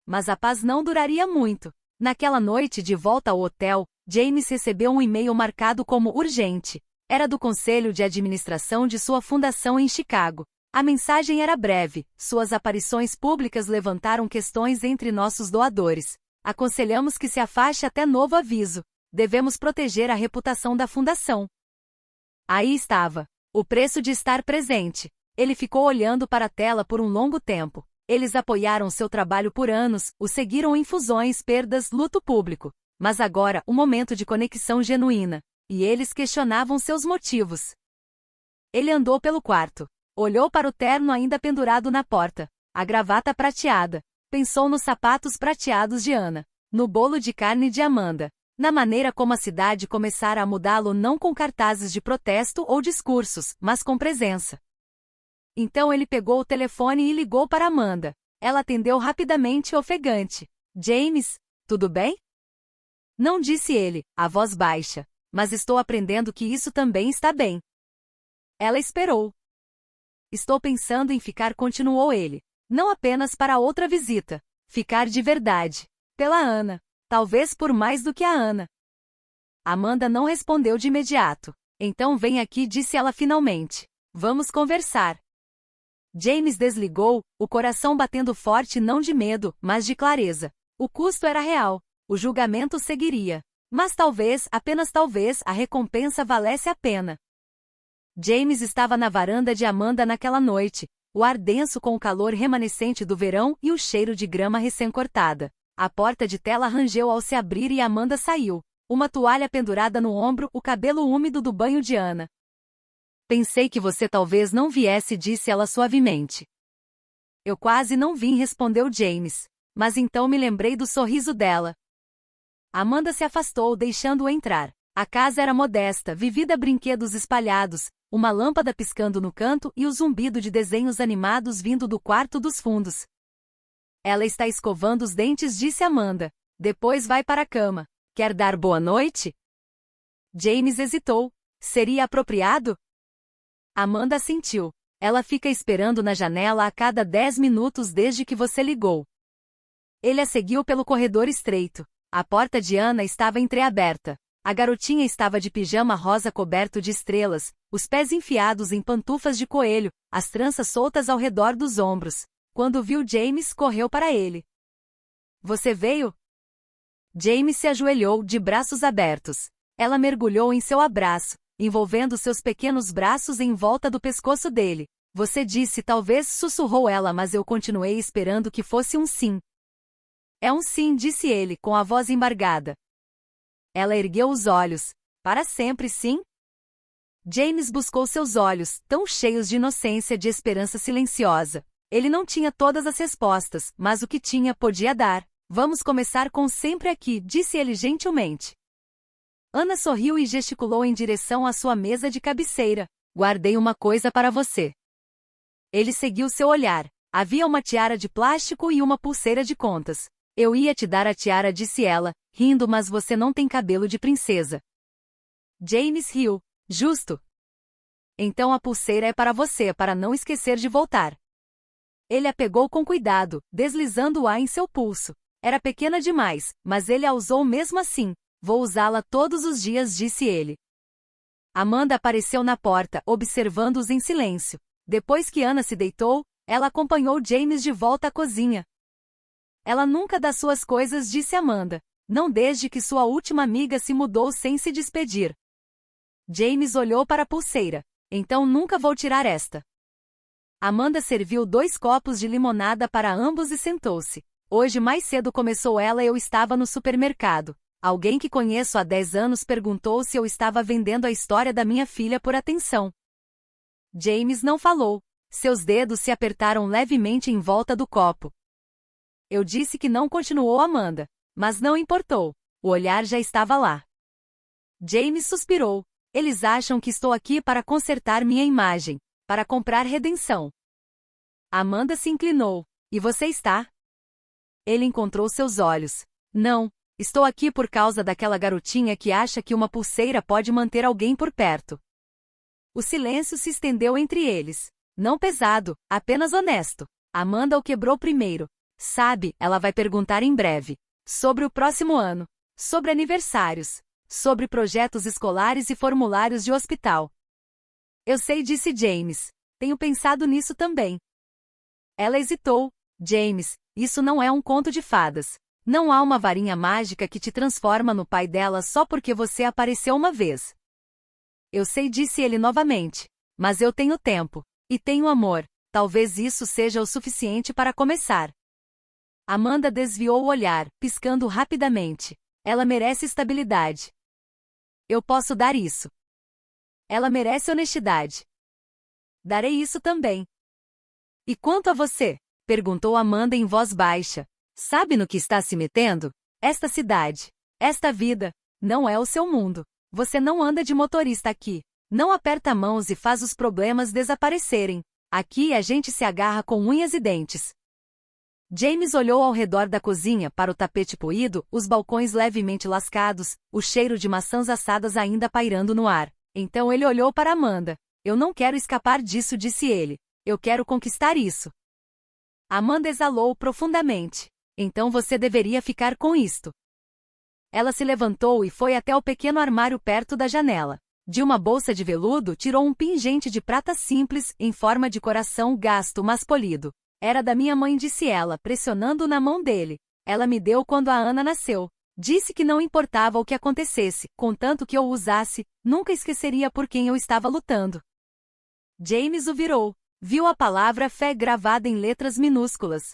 Mas a paz não duraria muito. Naquela noite, de volta ao hotel, James recebeu um e-mail marcado como urgente. Era do conselho de administração de sua fundação em Chicago. A mensagem era breve. Suas aparições públicas levantaram questões entre nossos doadores. Aconselhamos que se afaste até novo aviso. Devemos proteger a reputação da fundação. Aí estava. O preço de estar presente. Ele ficou olhando para a tela por um longo tempo. Eles apoiaram seu trabalho por anos, o seguiram em fusões, perdas, luto público. Mas agora, um momento de conexão genuína. E eles questionavam seus motivos. Ele andou pelo quarto. Olhou para o terno ainda pendurado na porta. A gravata prateada. Pensou nos sapatos prateados de Ana. No bolo de carne de Amanda. Na maneira como a cidade começara a mudá-lo, não com cartazes de protesto ou discursos, mas com presença. Então ele pegou o telefone e ligou para Amanda. Ela atendeu rapidamente e ofegante. James, tudo bem? Não, disse ele, a voz baixa. Mas estou aprendendo que isso também está bem. Ela esperou. Estou pensando em ficar, continuou ele. Não apenas para outra visita. Ficar de verdade. Pela Ana. Talvez por mais do que a Ana. Amanda não respondeu de imediato. Então vem aqui, disse ela finalmente. Vamos conversar. James desligou, o coração batendo forte, não de medo, mas de clareza. O custo era real. O julgamento seguiria. Mas talvez, apenas talvez, a recompensa valesse a pena. James estava na varanda de Amanda naquela noite, o ar denso com o calor remanescente do verão e o cheiro de grama recém-cortada. A porta de tela rangeu ao se abrir e Amanda saiu. Uma toalha pendurada no ombro, o cabelo úmido do banho de Ana. Pensei que você talvez não viesse, disse ela suavemente. Eu quase não vim, respondeu James. Mas então me lembrei do sorriso dela. Amanda se afastou, deixando-o entrar. A casa era modesta, vivida a brinquedos espalhados, uma lâmpada piscando no canto e o zumbido de desenhos animados vindo do quarto dos fundos. Ela está escovando os dentes, disse Amanda. Depois vai para a cama. Quer dar boa noite? James hesitou. Seria apropriado? Amanda assentiu. Ela fica esperando na janela a cada 10 minutos desde que você ligou. Ele a seguiu pelo corredor estreito. A porta de Ana estava entreaberta. A garotinha estava de pijama rosa coberto de estrelas, os pés enfiados em pantufas de coelho, as tranças soltas ao redor dos ombros. Quando viu James, correu para ele. Você veio? James se ajoelhou, de braços abertos. Ela mergulhou em seu abraço, envolvendo seus pequenos braços em volta do pescoço dele. Você disse, talvez, sussurrou ela, mas eu continuei esperando que fosse um sim. É um sim, disse ele, com a voz embargada. Ela ergueu os olhos. Para sempre, sim? James buscou seus olhos, tão cheios de inocência, de esperança silenciosa. Ele não tinha todas as respostas, mas o que tinha podia dar. Vamos começar com sempre aqui, disse ele gentilmente. Ana sorriu e gesticulou em direção à sua mesa de cabeceira. Guardei uma coisa para você. Ele seguiu seu olhar. Havia uma tiara de plástico e uma pulseira de contas. Eu ia te dar a tiara, disse ela, rindo, mas você não tem cabelo de princesa. James riu. Justo. Então a pulseira é para você, para não esquecer de voltar. Ele a pegou com cuidado, deslizando-a em seu pulso. Era pequena demais, mas ele a usou mesmo assim. Vou usá-la todos os dias, disse ele. Amanda apareceu na porta, observando-os em silêncio. Depois que Ana se deitou, ela acompanhou James de volta à cozinha. Ela nunca dá suas coisas, disse Amanda. Não desde que sua última amiga se mudou sem se despedir. James olhou para a pulseira. Então nunca vou tirar esta. Amanda serviu 2 copos de limonada para ambos e sentou-se. Hoje mais cedo começou ela. Eu estava no supermercado. Alguém que conheço há 10 anos perguntou se eu estava vendendo a história da minha filha por atenção. James não falou. Seus dedos se apertaram levemente em volta do copo. Eu disse que não, continuou Amanda. Mas não importou. O olhar já estava lá. James suspirou. Eles acham que estou aqui para consertar minha imagem. Para comprar redenção. Amanda se inclinou. E você está? Ele encontrou seus olhos. Não. Estou aqui por causa daquela garotinha que acha que uma pulseira pode manter alguém por perto. O silêncio se estendeu entre eles. Não pesado, apenas honesto. Amanda o quebrou primeiro. Sabe, ela vai perguntar em breve. Sobre o próximo ano. Sobre aniversários. Sobre projetos escolares e formulários de hospital. Eu sei, disse James. Tenho pensado nisso também. Ela hesitou. James, isso não é um conto de fadas. Não há uma varinha mágica que te transforma no pai dela só porque você apareceu uma vez. Eu sei, disse ele novamente. Mas eu tenho tempo. E tenho amor. Talvez isso seja o suficiente para começar. Amanda desviou o olhar, piscando rapidamente. Ela merece estabilidade. Eu posso dar isso. Ela merece honestidade. Darei isso também. E quanto a você? Perguntou Amanda em voz baixa. Sabe no que está se metendo? Esta cidade. Esta vida. Não é o seu mundo. Você não anda de motorista aqui. Não aperta mãos e faz os problemas desaparecerem. Aqui a gente se agarra com unhas e dentes. James olhou ao redor da cozinha para o tapete poído, os balcões levemente lascados, o cheiro de maçãs assadas ainda pairando no ar. Então ele olhou para Amanda. Eu não quero escapar disso, disse ele. Eu quero conquistar isso. Amanda exalou profundamente. Então você deveria ficar com isto. Ela se levantou e foi até o pequeno armário perto da janela. De uma bolsa de veludo tirou um pingente de prata simples, em forma de coração gasto mas polido. Era da minha mãe, disse ela, pressionando na mão dele. Ela me deu quando a Ana nasceu. Disse que não importava o que acontecesse, contanto que eu o usasse, nunca esqueceria por quem eu estava lutando. James o virou. Viu a palavra fé gravada em letras minúsculas.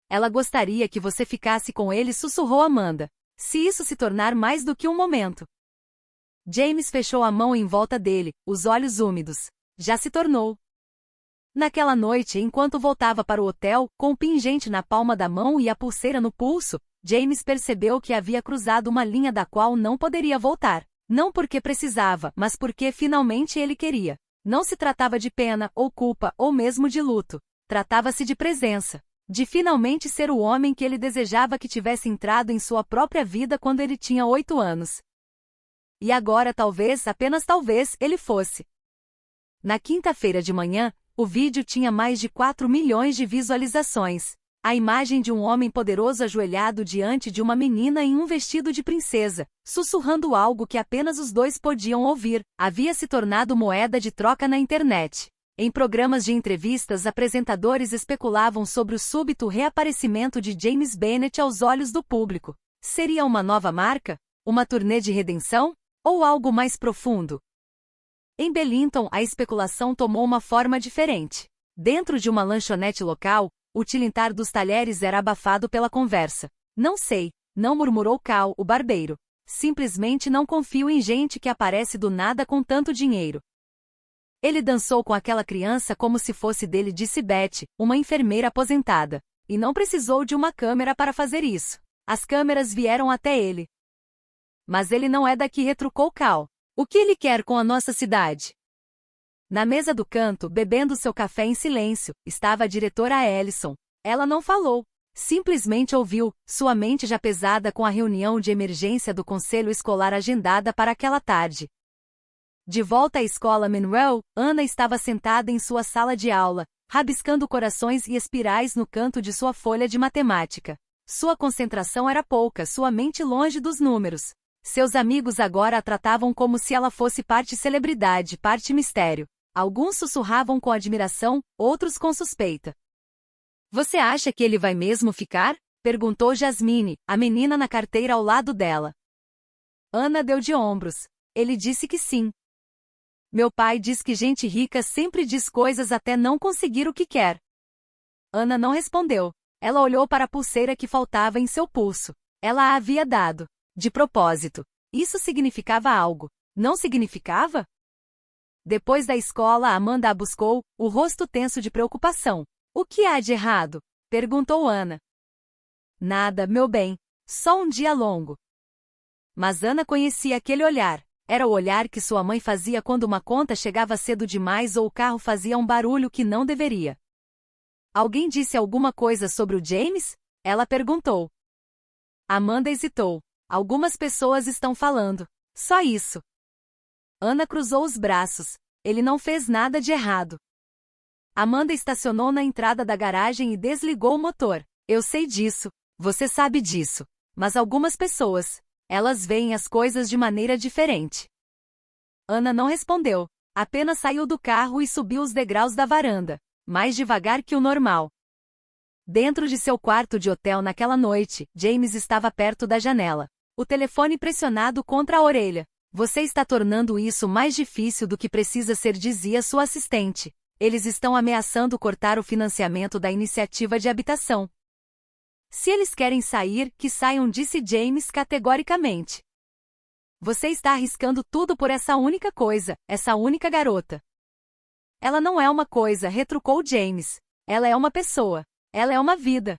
Ela gostaria que você ficasse com ele, sussurrou Amanda. Se isso se tornar mais do que um momento. James fechou a mão em volta dele, os olhos úmidos. Já se tornou. Naquela noite, enquanto voltava para o hotel, com o pingente na palma da mão e a pulseira no pulso, James percebeu que havia cruzado uma linha da qual não poderia voltar. Não porque precisava, mas porque finalmente ele queria. Não se tratava de pena, ou culpa, ou mesmo de luto. Tratava-se de presença. De finalmente ser o homem que ele desejava que tivesse entrado em sua própria vida quando ele tinha 8 anos. E agora talvez, apenas talvez, ele fosse. Na quinta-feira de manhã, o vídeo tinha mais de 4 milhões de visualizações. A imagem de um homem poderoso ajoelhado diante de uma menina em um vestido de princesa, sussurrando algo que apenas os dois podiam ouvir, havia se tornado moeda de troca na internet. Em programas de entrevistas, apresentadores especulavam sobre o súbito reaparecimento de James Bennett aos olhos do público. Seria uma nova marca? Uma turnê de redenção? Ou algo mais profundo? Em Bellington, a especulação tomou uma forma diferente. Dentro de uma lanchonete local, o tilintar dos talheres era abafado pela conversa. Não sei, não murmurou Cal, o barbeiro. Simplesmente não confio em gente que aparece do nada com tanto dinheiro. Ele dançou com aquela criança como se fosse dele, disse Beth, uma enfermeira aposentada. E não precisou de uma câmera para fazer isso. As câmeras vieram até ele. Mas ele não é daqui, retrucou Cal. O que ele quer com a nossa cidade? Na mesa do canto, bebendo seu café em silêncio, estava a diretora Ellison. Ela não falou. Simplesmente ouviu, sua mente já pesada com a reunião de emergência do conselho escolar agendada para aquela tarde. De volta à escola Monroe, Ana estava sentada em sua sala de aula, rabiscando corações e espirais no canto de sua folha de matemática. Sua concentração era pouca, sua mente longe dos números. Seus amigos agora a tratavam como se ela fosse parte celebridade, parte mistério. Alguns sussurravam com admiração, outros com suspeita. Você acha que ele vai mesmo ficar? Perguntou Jasmine, a menina na carteira ao lado dela. Ana deu de ombros. Ele disse que sim. Meu pai diz que gente rica sempre diz coisas até não conseguir o que quer. Ana não respondeu. Ela olhou para a pulseira que faltava em seu pulso. Ela a havia dado. De propósito. Isso significava algo. Não significava? Depois da escola, Amanda a buscou, o rosto tenso de preocupação. O que há de errado? Perguntou Ana. Nada, meu bem. Só um dia longo. Mas Ana conhecia aquele olhar. Era o olhar que sua mãe fazia quando uma conta chegava cedo demais ou o carro fazia um barulho que não deveria. Alguém disse alguma coisa sobre o James? Ela perguntou. Amanda hesitou. Algumas pessoas estão falando. Só isso. Ana cruzou os braços. Ele não fez nada de errado. Amanda estacionou na entrada da garagem e desligou o motor. Eu sei disso. Você sabe disso. Mas algumas pessoas, elas veem as coisas de maneira diferente. Ana não respondeu. Apenas saiu do carro e subiu os degraus da varanda. Mais devagar que o normal. Dentro de seu quarto de hotel naquela noite, James estava perto da janela. O telefone pressionado contra a orelha. Você está tornando isso mais difícil do que precisa ser, dizia sua assistente. Eles estão ameaçando cortar o financiamento da iniciativa de habitação. Se eles querem sair, que saiam, disse James categoricamente. Você está arriscando tudo por essa única coisa, essa única garota. Ela não é uma coisa, retrucou James. Ela é uma pessoa. Ela é uma vida.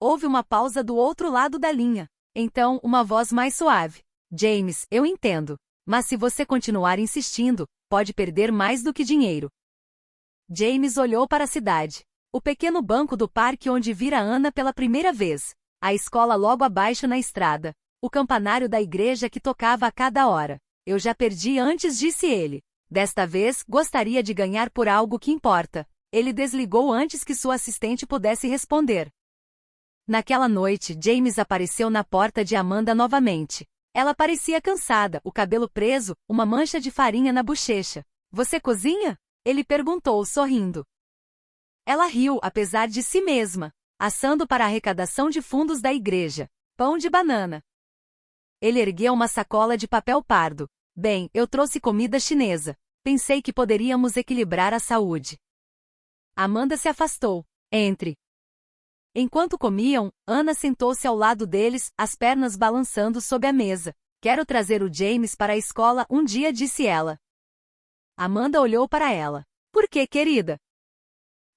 Houve uma pausa do outro lado da linha. Então, uma voz mais suave. James, eu entendo. Mas se você continuar insistindo, pode perder mais do que dinheiro. James olhou para a cidade. O pequeno banco do parque onde vira Ana pela primeira vez. A escola logo abaixo na estrada. O campanário da igreja que tocava a cada hora. Eu já perdi antes, disse ele. Desta vez, gostaria de ganhar por algo que importa. Ele desligou antes que sua assistente pudesse responder. Naquela noite, James apareceu na porta de Amanda novamente. Ela parecia cansada, o cabelo preso, uma mancha de farinha na bochecha. Você cozinha? Ele perguntou, sorrindo. Ela riu, apesar de si mesma. Assando para a arrecadação de fundos da igreja. Pão de banana. Ele ergueu uma sacola de papel pardo. Bem, eu trouxe comida chinesa. Pensei que poderíamos equilibrar a saúde. Amanda se afastou. Entre. Enquanto comiam, Anna sentou-se ao lado deles, as pernas balançando sob a mesa. Quero trazer o James para a escola um dia, disse ela. Amanda olhou para ela. Por que, querida?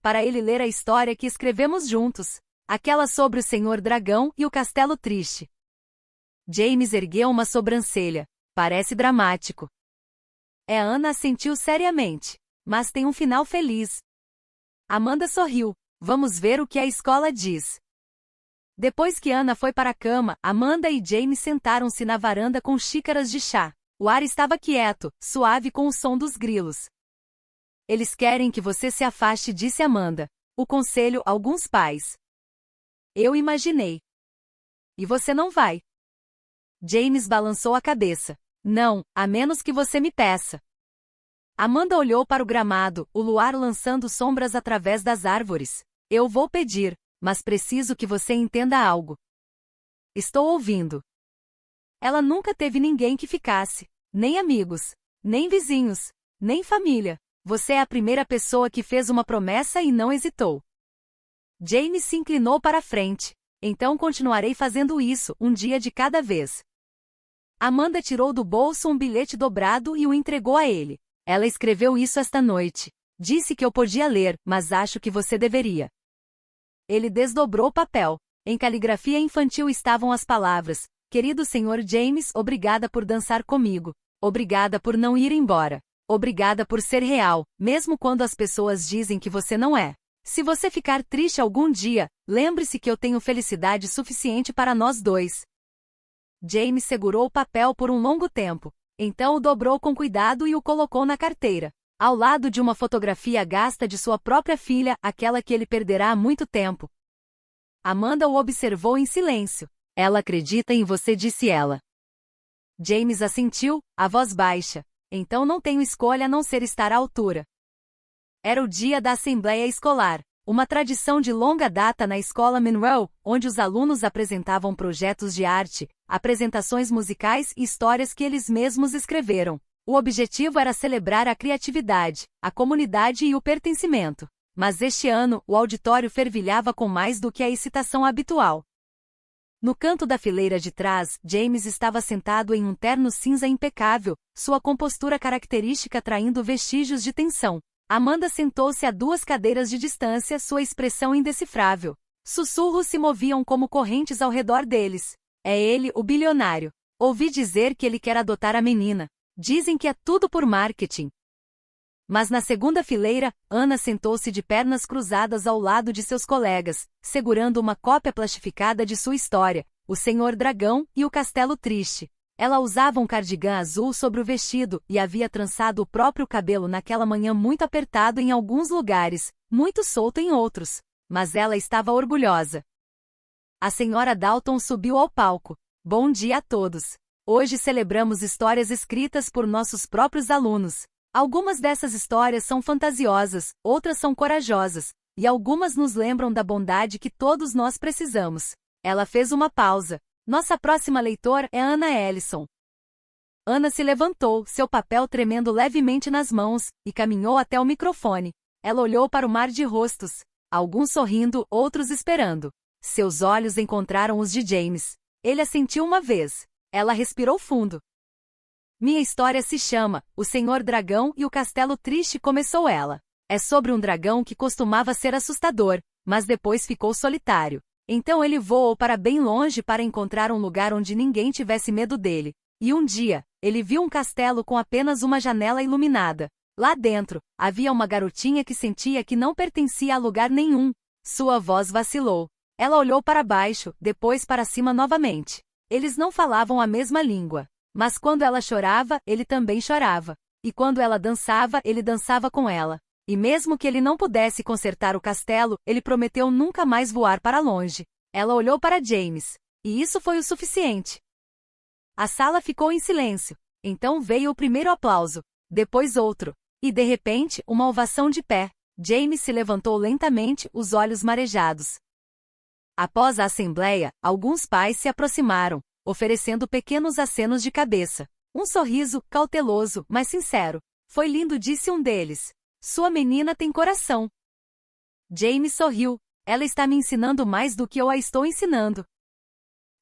Para ele ler a história que escrevemos juntos. Aquela sobre o Senhor Dragão e o Castelo Triste. James ergueu uma sobrancelha. Parece dramático. Anna assentiu seriamente. Mas tem um final feliz. Amanda sorriu. Vamos ver o que a escola diz. Depois que Anna foi para a cama, Amanda e James sentaram-se na varanda com xícaras de chá. O ar estava quieto, suave com o som dos grilos. Eles querem que você se afaste, disse Amanda. O conselho, alguns pais. Eu imaginei. E você não vai? James balançou a cabeça. Não, a menos que você me peça. Amanda olhou para o gramado, o luar lançando sombras através das árvores. Eu vou pedir, mas preciso que você entenda algo. Estou ouvindo. Ela nunca teve ninguém que ficasse, nem amigos, nem vizinhos, nem família. Você é a primeira pessoa que fez uma promessa e não hesitou. James se inclinou para a frente. Então continuarei fazendo isso, um dia de cada vez. Amanda tirou do bolso um bilhete dobrado e o entregou a ele. Ela escreveu isso esta noite. Disse que eu podia ler, mas acho que você deveria. Ele desdobrou o papel. Em caligrafia infantil estavam as palavras: Querido Sr. James, obrigada por dançar comigo. Obrigada por não ir embora. Obrigada por ser real, mesmo quando as pessoas dizem que você não é. Se você ficar triste algum dia, lembre-se que eu tenho felicidade suficiente para nós dois. James segurou o papel por um longo tempo. Então o dobrou com cuidado e o colocou na carteira. Ao lado de uma fotografia gasta de sua própria filha, aquela que ele perderá há muito tempo. Amanda o observou em silêncio. Ela acredita em você, disse ela. James assentiu, a voz baixa. Então não tenho escolha a não ser estar à altura. Era o dia da Assembleia Escolar, uma tradição de longa data na escola Monroe, onde os alunos apresentavam projetos de arte, apresentações musicais e histórias que eles mesmos escreveram. O objetivo era celebrar a criatividade, a comunidade e o pertencimento. Mas este ano, o auditório fervilhava com mais do que a excitação habitual. No canto da fileira de trás, James estava sentado em um terno cinza impecável, sua compostura característica traindo vestígios de tensão. Amanda sentou-se a 2 cadeiras de distância, sua expressão indecifrável. Sussurros se moviam como correntes ao redor deles. É ele, o bilionário. Ouvi dizer que ele quer adotar a menina. Dizem que é tudo por marketing. Mas na segunda fileira, Anna sentou-se de pernas cruzadas ao lado de seus colegas, segurando uma cópia plastificada de sua história, O Senhor Dragão e o Castelo Triste. Ela usava um cardigã azul sobre o vestido e havia trançado o próprio cabelo naquela manhã muito apertado em alguns lugares, muito solto em outros. Mas ela estava orgulhosa. A senhora Dalton subiu ao palco. Bom dia a todos. Hoje celebramos histórias escritas por nossos próprios alunos. Algumas dessas histórias são fantasiosas, outras são corajosas, e algumas nos lembram da bondade que todos nós precisamos. Ela fez uma pausa. Nossa próxima leitora é Anna Ellison. Anna se levantou, seu papel tremendo levemente nas mãos, e caminhou até o microfone. Ela olhou para o mar de rostos, alguns sorrindo, outros esperando. Seus olhos encontraram os de James. Ele assentiu uma vez. Ela respirou fundo. Minha história se chama O Senhor Dragão e o Castelo Triste, começou ela. É sobre um dragão que costumava ser assustador, mas depois ficou solitário. Então ele voou para bem longe para encontrar um lugar onde ninguém tivesse medo dele. E um dia, ele viu um castelo com apenas uma janela iluminada. Lá dentro, havia uma garotinha que sentia que não pertencia a lugar nenhum. Sua voz vacilou. Ela olhou para baixo, depois para cima novamente. Eles não falavam a mesma língua. Mas quando ela chorava, ele também chorava. E quando ela dançava, ele dançava com ela. E mesmo que ele não pudesse consertar o castelo, ele prometeu nunca mais voar para longe. Ela olhou para James. E isso foi o suficiente. A sala ficou em silêncio. Então veio o primeiro aplauso. Depois outro. E de repente, uma ovação de pé. James se levantou lentamente, os olhos marejados. Após a assembleia, alguns pais se aproximaram, oferecendo pequenos acenos de cabeça. Um sorriso, cauteloso, mas sincero. Foi lindo, disse um deles. Sua menina tem coração. James sorriu. Ela está me ensinando mais do que eu a estou ensinando.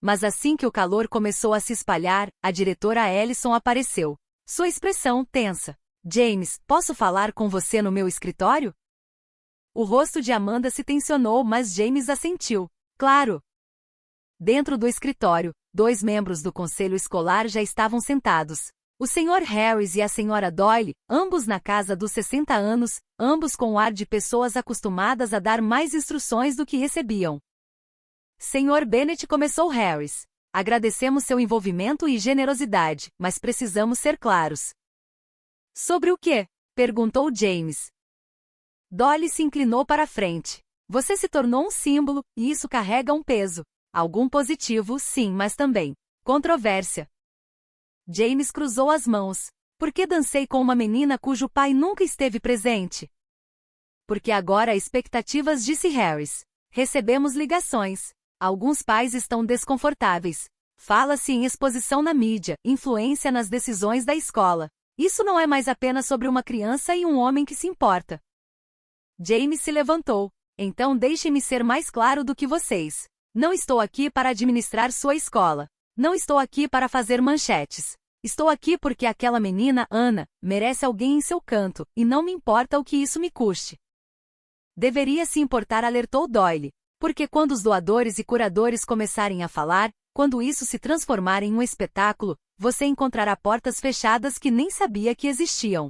Mas assim que o calor começou a se espalhar, a diretora Ellison apareceu. Sua expressão tensa. James, posso falar com você no meu escritório? O rosto de Amanda se tensionou, mas James assentiu. Claro. Dentro do escritório, 2 membros do conselho escolar já estavam sentados. O Sr. Harris e a Sra. Doyle, ambos na casa dos 60 anos, ambos com o ar de pessoas acostumadas a dar mais instruções do que recebiam. Sr. Bennet, começou Harris. Agradecemos seu envolvimento e generosidade, mas precisamos ser claros. Sobre o quê? Perguntou James. Doyle se inclinou para a frente. Você se tornou um símbolo, e isso carrega um peso. Algum positivo, sim, mas também controvérsia. James cruzou as mãos. Por que dancei com uma menina cujo pai nunca esteve presente? Porque agora há expectativas, disse Harris. Recebemos ligações. Alguns pais estão desconfortáveis. Fala-se em exposição na mídia, influência nas decisões da escola. Isso não é mais apenas sobre uma criança e um homem que se importa. James se levantou. Então deixe-me ser mais claro do que vocês. Não estou aqui para administrar sua escola. Não estou aqui para fazer manchetes. Estou aqui porque aquela menina, Ana, merece alguém em seu canto, e não me importa o que isso me custe. Deveria se importar, alertou Doyle. Porque quando os doadores e curadores começarem a falar, quando isso se transformar em um espetáculo, você encontrará portas fechadas que nem sabia que existiam.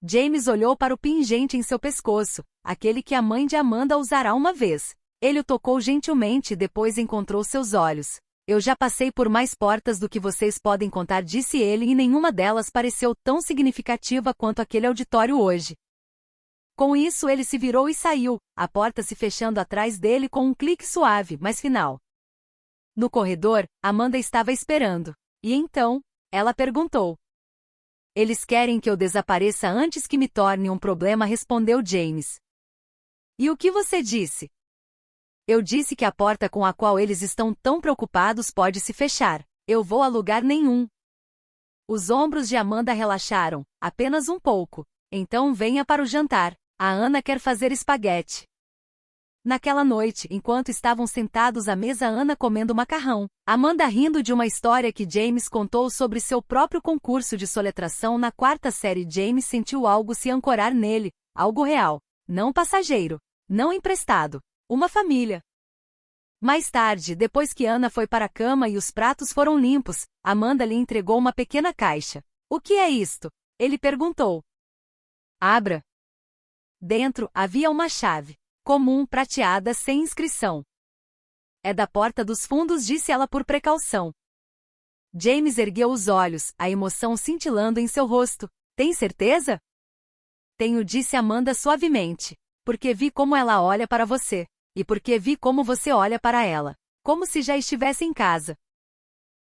James olhou para o pingente em seu pescoço, aquele que a mãe de Amanda usará uma vez. Ele o tocou gentilmente e depois encontrou seus olhos. Eu já passei por mais portas do que vocês podem contar, disse ele, e nenhuma delas pareceu tão significativa quanto aquele auditório hoje. Com isso ele se virou e saiu, a porta se fechando atrás dele com um clique suave, mas final. No corredor, Amanda estava esperando. E então, ela perguntou. Eles querem que eu desapareça antes que me torne um problema, respondeu James. E o que você disse? Eu disse que a porta com a qual eles estão tão preocupados pode se fechar. Eu vou a lugar nenhum. Os ombros de Amanda relaxaram, apenas um pouco. Então venha para o jantar. A Ana quer fazer espaguete. Naquela noite, enquanto estavam sentados à mesa, Ana comendo macarrão, Amanda rindo de uma história que James contou sobre seu próprio concurso de soletração na 4ª série, James sentiu algo se ancorar nele, algo real, não passageiro, não emprestado, uma família. Mais tarde, depois que Ana foi para a cama e os pratos foram limpos, Amanda lhe entregou uma pequena caixa. O que é isto? Ele perguntou. Abra. Dentro, havia uma chave. Comum, prateada, sem inscrição. É da porta dos fundos, disse ela por precaução. James ergueu os olhos, a emoção cintilando em seu rosto. Tem certeza? Tenho, disse Amanda suavemente. Porque vi como ela olha para você. E porque vi como você olha para ela. Como se já estivesse em casa.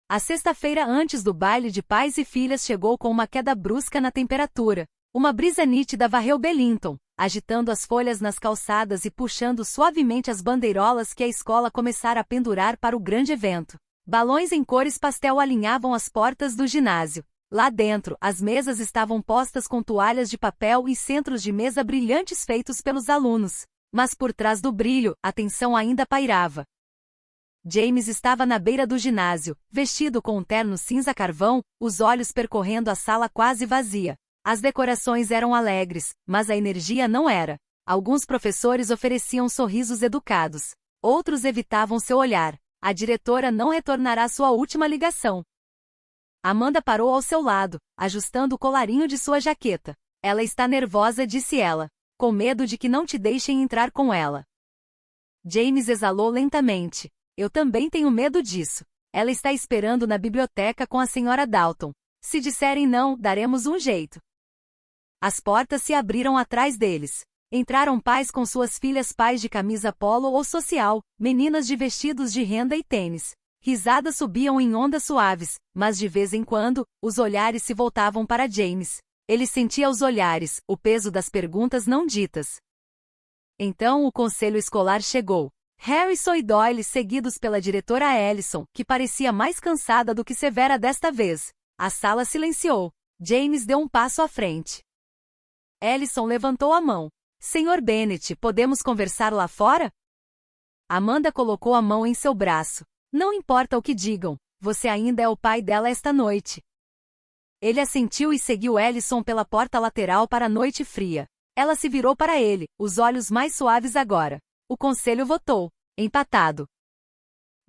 A sexta-feira antes do baile de pais e filhas chegou com uma queda brusca na temperatura. Uma brisa nítida varreu Bellington, agitando as folhas nas calçadas e puxando suavemente as bandeirolas que a escola começara a pendurar para o grande evento. Balões em cores pastel alinhavam as portas do ginásio. Lá dentro, as mesas estavam postas com toalhas de papel e centros de mesa brilhantes feitos pelos alunos. Mas por trás do brilho, a tensão ainda pairava. James estava na beira do ginásio, vestido com um terno cinza carvão, os olhos percorrendo a sala quase vazia. As decorações eram alegres, mas a energia não era. Alguns professores ofereciam sorrisos educados. Outros evitavam seu olhar. A diretora não retornará sua última ligação. Amanda parou ao seu lado, ajustando o colarinho de sua jaqueta. Ela está nervosa, disse ela. Com medo de que não te deixem entrar com ela. James exalou lentamente. Eu também tenho medo disso. Ela está esperando na biblioteca com a Sra. Dalton. Se disserem não, daremos um jeito. As portas se abriram atrás deles. Entraram pais com suas filhas, pais de camisa polo ou social, meninas de vestidos de renda e tênis. Risadas subiam em ondas suaves, mas de vez em quando, os olhares se voltavam para James. Ele sentia os olhares, o peso das perguntas não ditas. Então o conselho escolar chegou. Harrison e Doyle seguidos pela diretora Ellison, que parecia mais cansada do que severa desta vez. A sala silenciou. James deu um passo à frente. Ellison levantou a mão. Senhor Bennet, podemos conversar lá fora? Amanda colocou a mão em seu braço. Não importa o que digam, você ainda é o pai dela esta noite. Ele assentiu e seguiu Ellison pela porta lateral para a noite fria. Ela se virou para ele, os olhos mais suaves agora. O conselho votou. Empatado.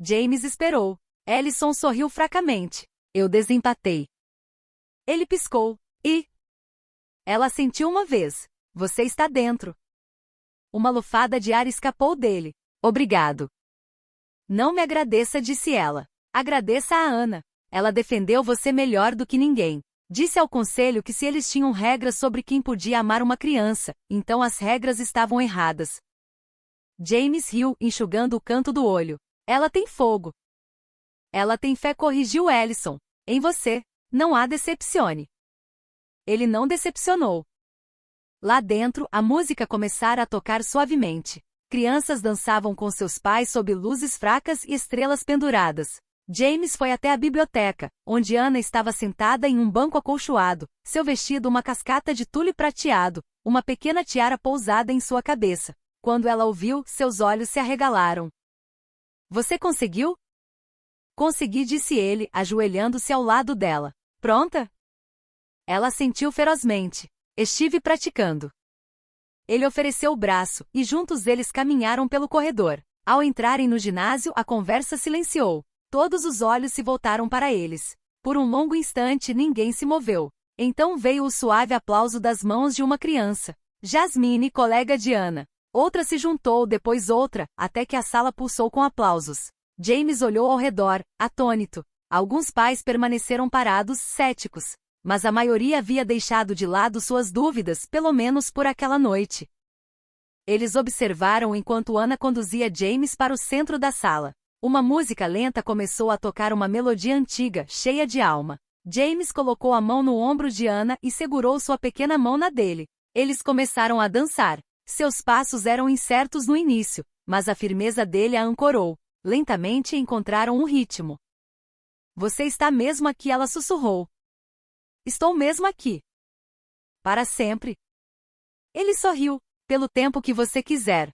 James esperou. Ellison sorriu fracamente. Eu desempatei. Ele piscou. E? Ela assentiu uma vez. Você está dentro. Uma lufada de ar escapou dele. Obrigado. Não me agradeça, disse ela. Agradeça a Ana. Ela defendeu você melhor do que ninguém. Disse ao conselho que se eles tinham regras sobre quem podia amar uma criança, então as regras estavam erradas. James riu, enxugando o canto do olho. Ela tem fogo. Ela tem fé, corrigiu Ellison. Em você. Não há decepcione. Ele não decepcionou. Lá dentro, a música começara a tocar suavemente. Crianças dançavam com seus pais sob luzes fracas e estrelas penduradas. James foi até a biblioteca, onde Ana estava sentada em um banco acolchoado, seu vestido uma cascata de tule prateado, uma pequena tiara pousada em sua cabeça. Quando ela ouviu, seus olhos se arregalaram. Você conseguiu? Consegui, disse ele, ajoelhando-se ao lado dela. Pronta? Ela assentiu ferozmente. Estive praticando. Ele ofereceu o braço, e juntos eles caminharam pelo corredor. Ao entrarem no ginásio, a conversa silenciou. Todos os olhos se voltaram para eles. Por um longo instante ninguém se moveu. Então veio o suave aplauso das mãos de uma criança. Jasmine, colega de Ana. Outra se juntou, depois outra, até que a sala pulsou com aplausos. James olhou ao redor, atônito. Alguns pais permaneceram parados, céticos. Mas a maioria havia deixado de lado suas dúvidas, pelo menos por aquela noite. Eles observaram enquanto Ana conduzia James para o centro da sala. Uma música lenta começou a tocar, uma melodia antiga, cheia de alma. James colocou a mão no ombro de Ana e segurou sua pequena mão na dele. Eles começaram a dançar. Seus passos eram incertos no início, mas a firmeza dele a ancorou. Lentamente encontraram um ritmo. Você está mesmo aqui, ela sussurrou. Estou mesmo aqui. Para sempre. Ele sorriu. Pelo tempo que você quiser.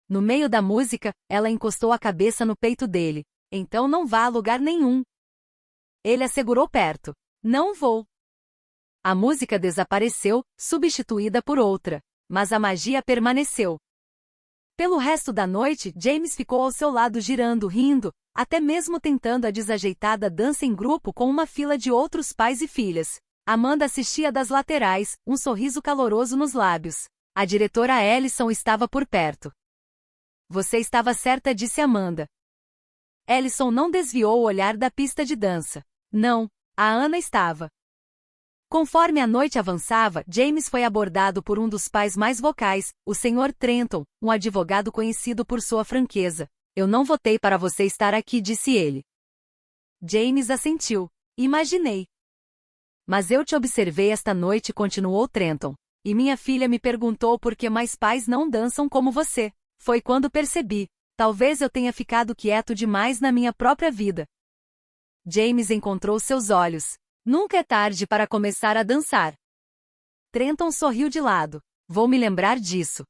No meio da música, ela encostou a cabeça no peito dele. Então não vá a lugar nenhum. Ele a segurou perto. Não vou. A música desapareceu, substituída por outra. Mas a magia permaneceu. Pelo resto da noite, James ficou ao seu lado girando, rindo, até mesmo tentando a desajeitada dança em grupo com uma fila de outros pais e filhas. Amanda assistia das laterais, um sorriso caloroso nos lábios. A diretora Ellison estava por perto. Você estava certa, disse Amanda. Ellison não desviou o olhar da pista de dança. Não, a Ana estava. Conforme a noite avançava, James foi abordado por um dos pais mais vocais, o Sr. Trenton, um advogado conhecido por sua franqueza. Eu não votei para você estar aqui, disse ele. James assentiu. Imaginei. Mas eu te observei esta noite, continuou Trenton. E minha filha me perguntou por que mais pais não dançam como você. Foi quando percebi. Talvez eu tenha ficado quieto demais na minha própria vida. James encontrou seus olhos. Nunca é tarde para começar a dançar. Trenton sorriu de lado. Vou me lembrar disso.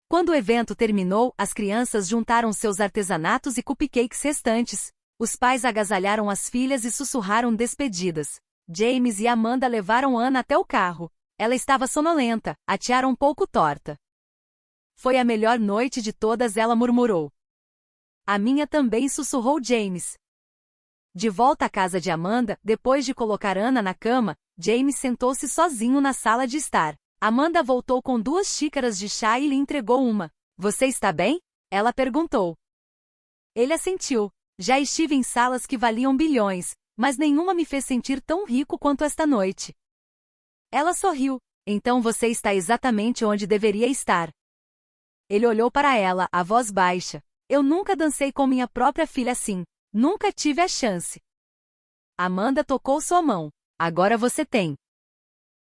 Quando o evento terminou, as crianças juntaram seus artesanatos e cupcakes restantes. Os pais agasalharam as filhas e sussurraram despedidas. James e Amanda levaram Ana até o carro. Ela estava sonolenta, a tiara um pouco torta. Foi a melhor noite de todas, ela murmurou. A minha também, sussurrou James. De volta à casa de Amanda, depois de colocar Ana na cama, James sentou-se sozinho na sala de estar. Amanda voltou com 2 xícaras de chá e lhe entregou uma. Você está bem? Ela perguntou. Ele assentiu. Já estive em salas que valiam bilhões, mas nenhuma me fez sentir tão rico quanto esta noite. Ela sorriu. Então você está exatamente onde deveria estar. Ele olhou para ela, a voz baixa. Eu nunca dancei com minha própria filha assim. Nunca tive a chance. Amanda tocou sua mão. Agora você tem.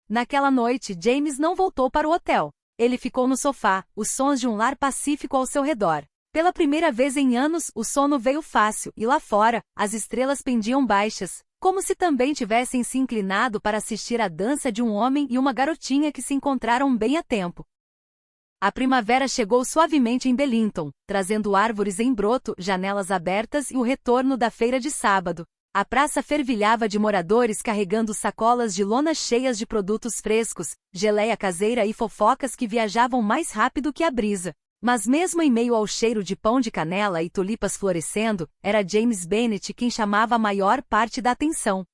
Naquela noite, James não voltou para o hotel. Ele ficou no sofá, os sons de um lar pacífico ao seu redor. Pela primeira vez em anos, o sono veio fácil, e lá fora, as estrelas pendiam baixas, como se também tivessem se inclinado para assistir à dança de um homem e uma garotinha que se encontraram bem a tempo. A primavera chegou suavemente em Bellington, trazendo árvores em broto, janelas abertas e o retorno da feira de sábado. A praça fervilhava de moradores carregando sacolas de lona cheias de produtos frescos, geleia caseira e fofocas que viajavam mais rápido que a brisa. Mas mesmo em meio ao cheiro de pão de canela e tulipas florescendo, era James Bennet quem chamava a maior parte da atenção.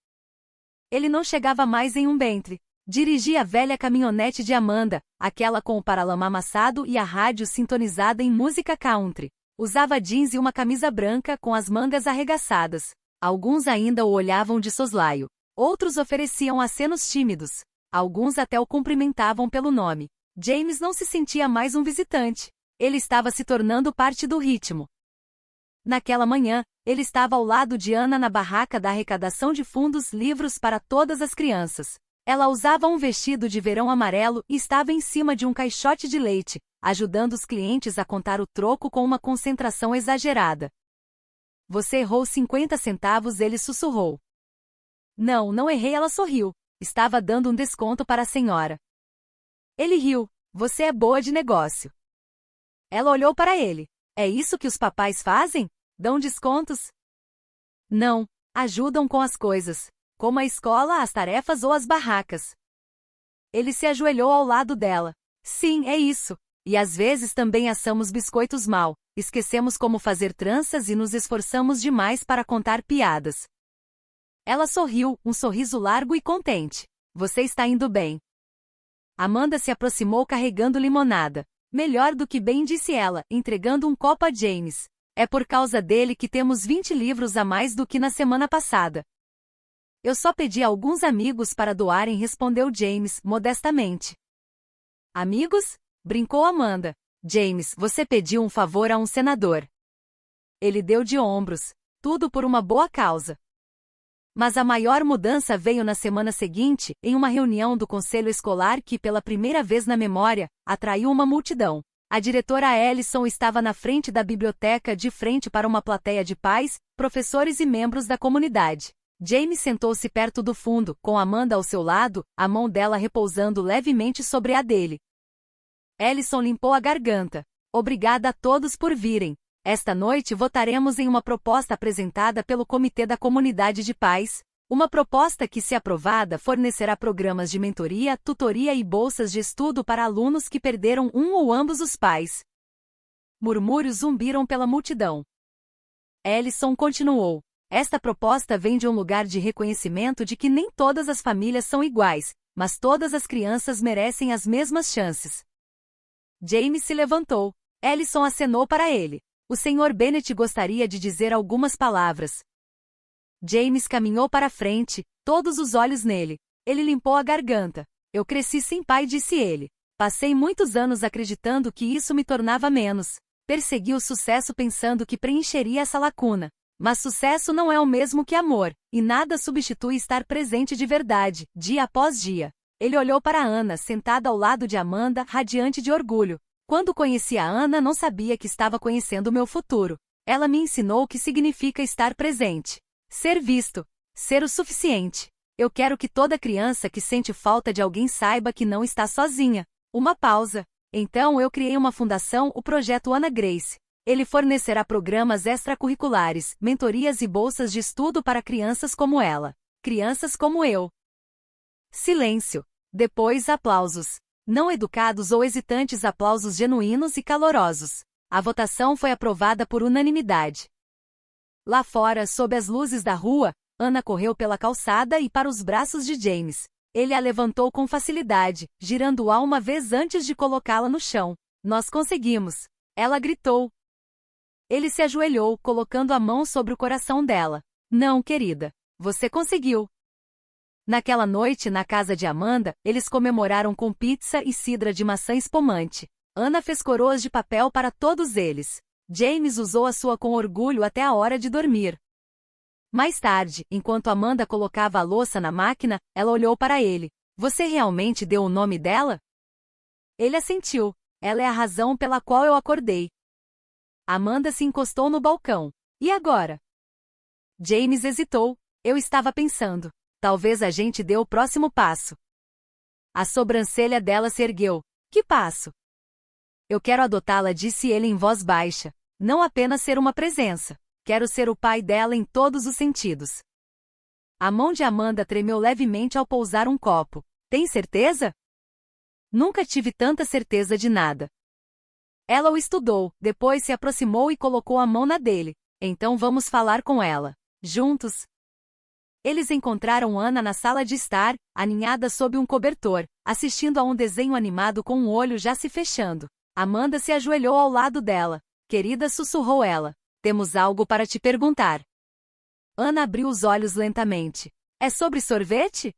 Ele não chegava mais em um Bentley. Dirigia a velha caminhonete de Amanda, aquela com o paralama amassado e a rádio sintonizada em música country. Usava jeans e uma camisa branca com as mangas arregaçadas. Alguns ainda o olhavam de soslaio. Outros ofereciam acenos tímidos. Alguns até o cumprimentavam pelo nome. James não se sentia mais um visitante. Ele estava se tornando parte do ritmo. Naquela manhã, ele estava ao lado de Anna na barraca da arrecadação de fundos livros para todas as crianças. Ela usava um vestido de verão amarelo e estava em cima de um caixote de leite, ajudando os clientes a contar o troco com uma concentração exagerada. Você errou 50 centavos, ele sussurrou. Não, não errei, ela sorriu. Estava dando um desconto para a senhora. Ele riu. Você é boa de negócio. Ela olhou para ele. É isso que os papais fazem? Dão descontos? Não, ajudam com as coisas, como a escola, as tarefas ou as barracas. Ele se ajoelhou ao lado dela. Sim, é isso. E às vezes também assamos biscoitos mal, esquecemos como fazer tranças e nos esforçamos demais para contar piadas. Ela sorriu, um sorriso largo e contente. Você está indo bem. Amanda se aproximou carregando limonada. Melhor do que bem, disse ela, entregando um copo a James. É por causa dele que temos 20 livros a mais do que na semana passada. Eu só pedi a alguns amigos para doarem, respondeu James, modestamente. Amigos? Brincou Amanda. James, você pediu um favor a um senador. Ele deu de ombros. Tudo por uma boa causa. Mas a maior mudança veio na semana seguinte, em uma reunião do conselho escolar que, pela primeira vez na memória, atraiu uma multidão. A diretora Ellison estava na frente da biblioteca, de frente para uma plateia de pais, professores e membros da comunidade. James sentou-se perto do fundo, com Amanda ao seu lado, a mão dela repousando levemente sobre a dele. Ellison limpou a garganta. Obrigada a todos por virem. Esta noite votaremos em uma proposta apresentada pelo Comitê da Comunidade de Pais, uma proposta que, se aprovada, fornecerá programas de mentoria, tutoria e bolsas de estudo para alunos que perderam um ou ambos os pais. Murmúrios zumbiram pela multidão. Ellison continuou. Esta proposta vem de um lugar de reconhecimento de que nem todas as famílias são iguais, mas todas as crianças merecem as mesmas chances. James se levantou. Ellison acenou para ele. O Sr. Bennet gostaria de dizer algumas palavras. James caminhou para a frente, todos os olhos nele. Ele limpou a garganta. Eu cresci sem pai, disse ele. Passei muitos anos acreditando que isso me tornava menos. Persegui o sucesso pensando que preencheria essa lacuna. Mas sucesso não é o mesmo que amor, e nada substitui estar presente de verdade, dia após dia. Ele olhou para Anna, sentada ao lado de Amanda, radiante de orgulho. Quando conheci a Anna, não sabia que estava conhecendo o meu futuro. Ela me ensinou o que significa estar presente. Ser visto. Ser o suficiente. Eu quero que toda criança que sente falta de alguém saiba que não está sozinha. Uma pausa. Então eu criei uma fundação, o Projeto Anna Grace. Ele fornecerá programas extracurriculares, mentorias e bolsas de estudo para crianças como ela. Crianças como eu. Silêncio. Depois, aplausos. Não educados ou hesitantes, aplausos genuínos e calorosos. A votação foi aprovada por unanimidade. Lá fora, sob as luzes da rua, Anna correu pela calçada e para os braços de James. Ele a levantou com facilidade, girando-a uma vez antes de colocá-la no chão. Nós conseguimos! Ela gritou. Ele se ajoelhou, colocando a mão sobre o coração dela. Não, querida. Você conseguiu. Naquela noite, na casa de Amanda, eles comemoraram com pizza e cidra de maçã espumante. Anna fez coroas de papel para todos eles. James usou a sua com orgulho até a hora de dormir. Mais tarde, enquanto Amanda colocava a louça na máquina, ela olhou para ele. Você realmente deu o nome dela? Ele assentiu. Ela é a razão pela qual eu acordei. Amanda se encostou no balcão. E agora? James hesitou. Eu estava pensando. Talvez a gente dê o próximo passo. A sobrancelha dela se ergueu. Que passo? Eu quero adotá-la, disse ele em voz baixa. Não apenas ser uma presença. Quero ser o pai dela em todos os sentidos. A mão de Amanda tremeu levemente ao pousar um copo. Tem certeza? Nunca tive tanta certeza de nada. Ela o estudou, depois se aproximou e colocou a mão na dele. Então vamos falar com ela. Juntos. Eles encontraram Ana na sala de estar, aninhada sob um cobertor, assistindo a um desenho animado com um olho já se fechando. Amanda se ajoelhou ao lado dela. Querida, sussurrou ela. Temos algo para te perguntar. Ana abriu os olhos lentamente. É sobre sorvete?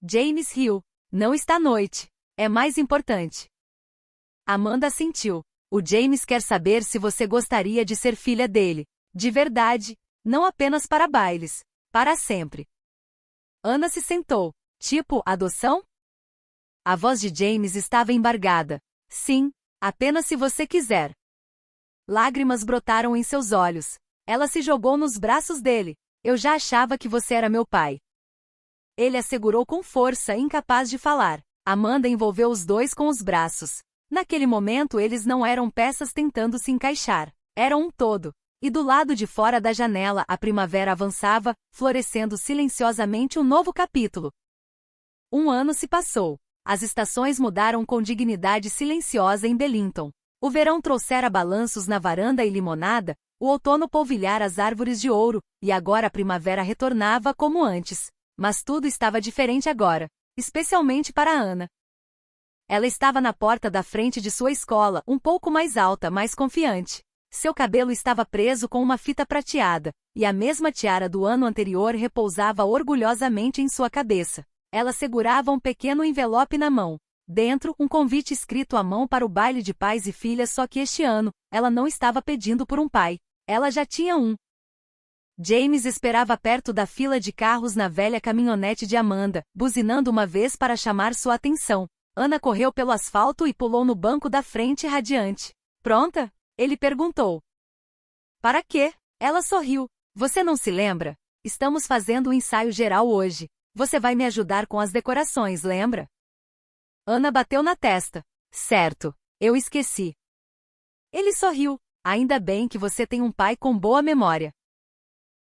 James riu. Não está à noite. É mais importante. Amanda assentiu. O James quer saber se você gostaria de ser filha dele. De verdade. Não apenas para bailes. Para sempre. Ana se sentou. Tipo, adoção? A voz de James estava embargada. Sim, apenas se você quiser. Lágrimas brotaram em seus olhos. Ela se jogou nos braços dele. Eu já achava que você era meu pai. Ele a segurou com força, incapaz de falar. Amanda envolveu os dois com os braços. Naquele momento eles não eram peças tentando se encaixar. Eram um todo. E do lado de fora da janela a primavera avançava, florescendo silenciosamente um novo capítulo. Um ano se passou. As estações mudaram com dignidade silenciosa em Bellington. O verão trouxera balanços na varanda e limonada, o outono polvilhara as árvores de ouro, e agora a primavera retornava como antes. Mas tudo estava diferente agora, especialmente para Ana. Ela estava na porta da frente de sua escola, um pouco mais alta, mais confiante. Seu cabelo estava preso com uma fita prateada, e a mesma tiara do ano anterior repousava orgulhosamente em sua cabeça. Ela segurava um pequeno envelope na mão. Dentro, um convite escrito à mão para o baile de pais e filhas, só que este ano, ela não estava pedindo por um pai. Ela já tinha um. James esperava perto da fila de carros na velha caminhonete de Amanda, buzinando uma vez para chamar sua atenção. Ana correu pelo asfalto e pulou no banco da frente radiante. Pronta? Ele perguntou. Para quê? Ela sorriu. Você não se lembra? Estamos fazendo um ensaio geral hoje. Você vai me ajudar com as decorações, lembra? Ana bateu na testa. Certo, eu esqueci. Ele sorriu. Ainda bem que você tem um pai com boa memória.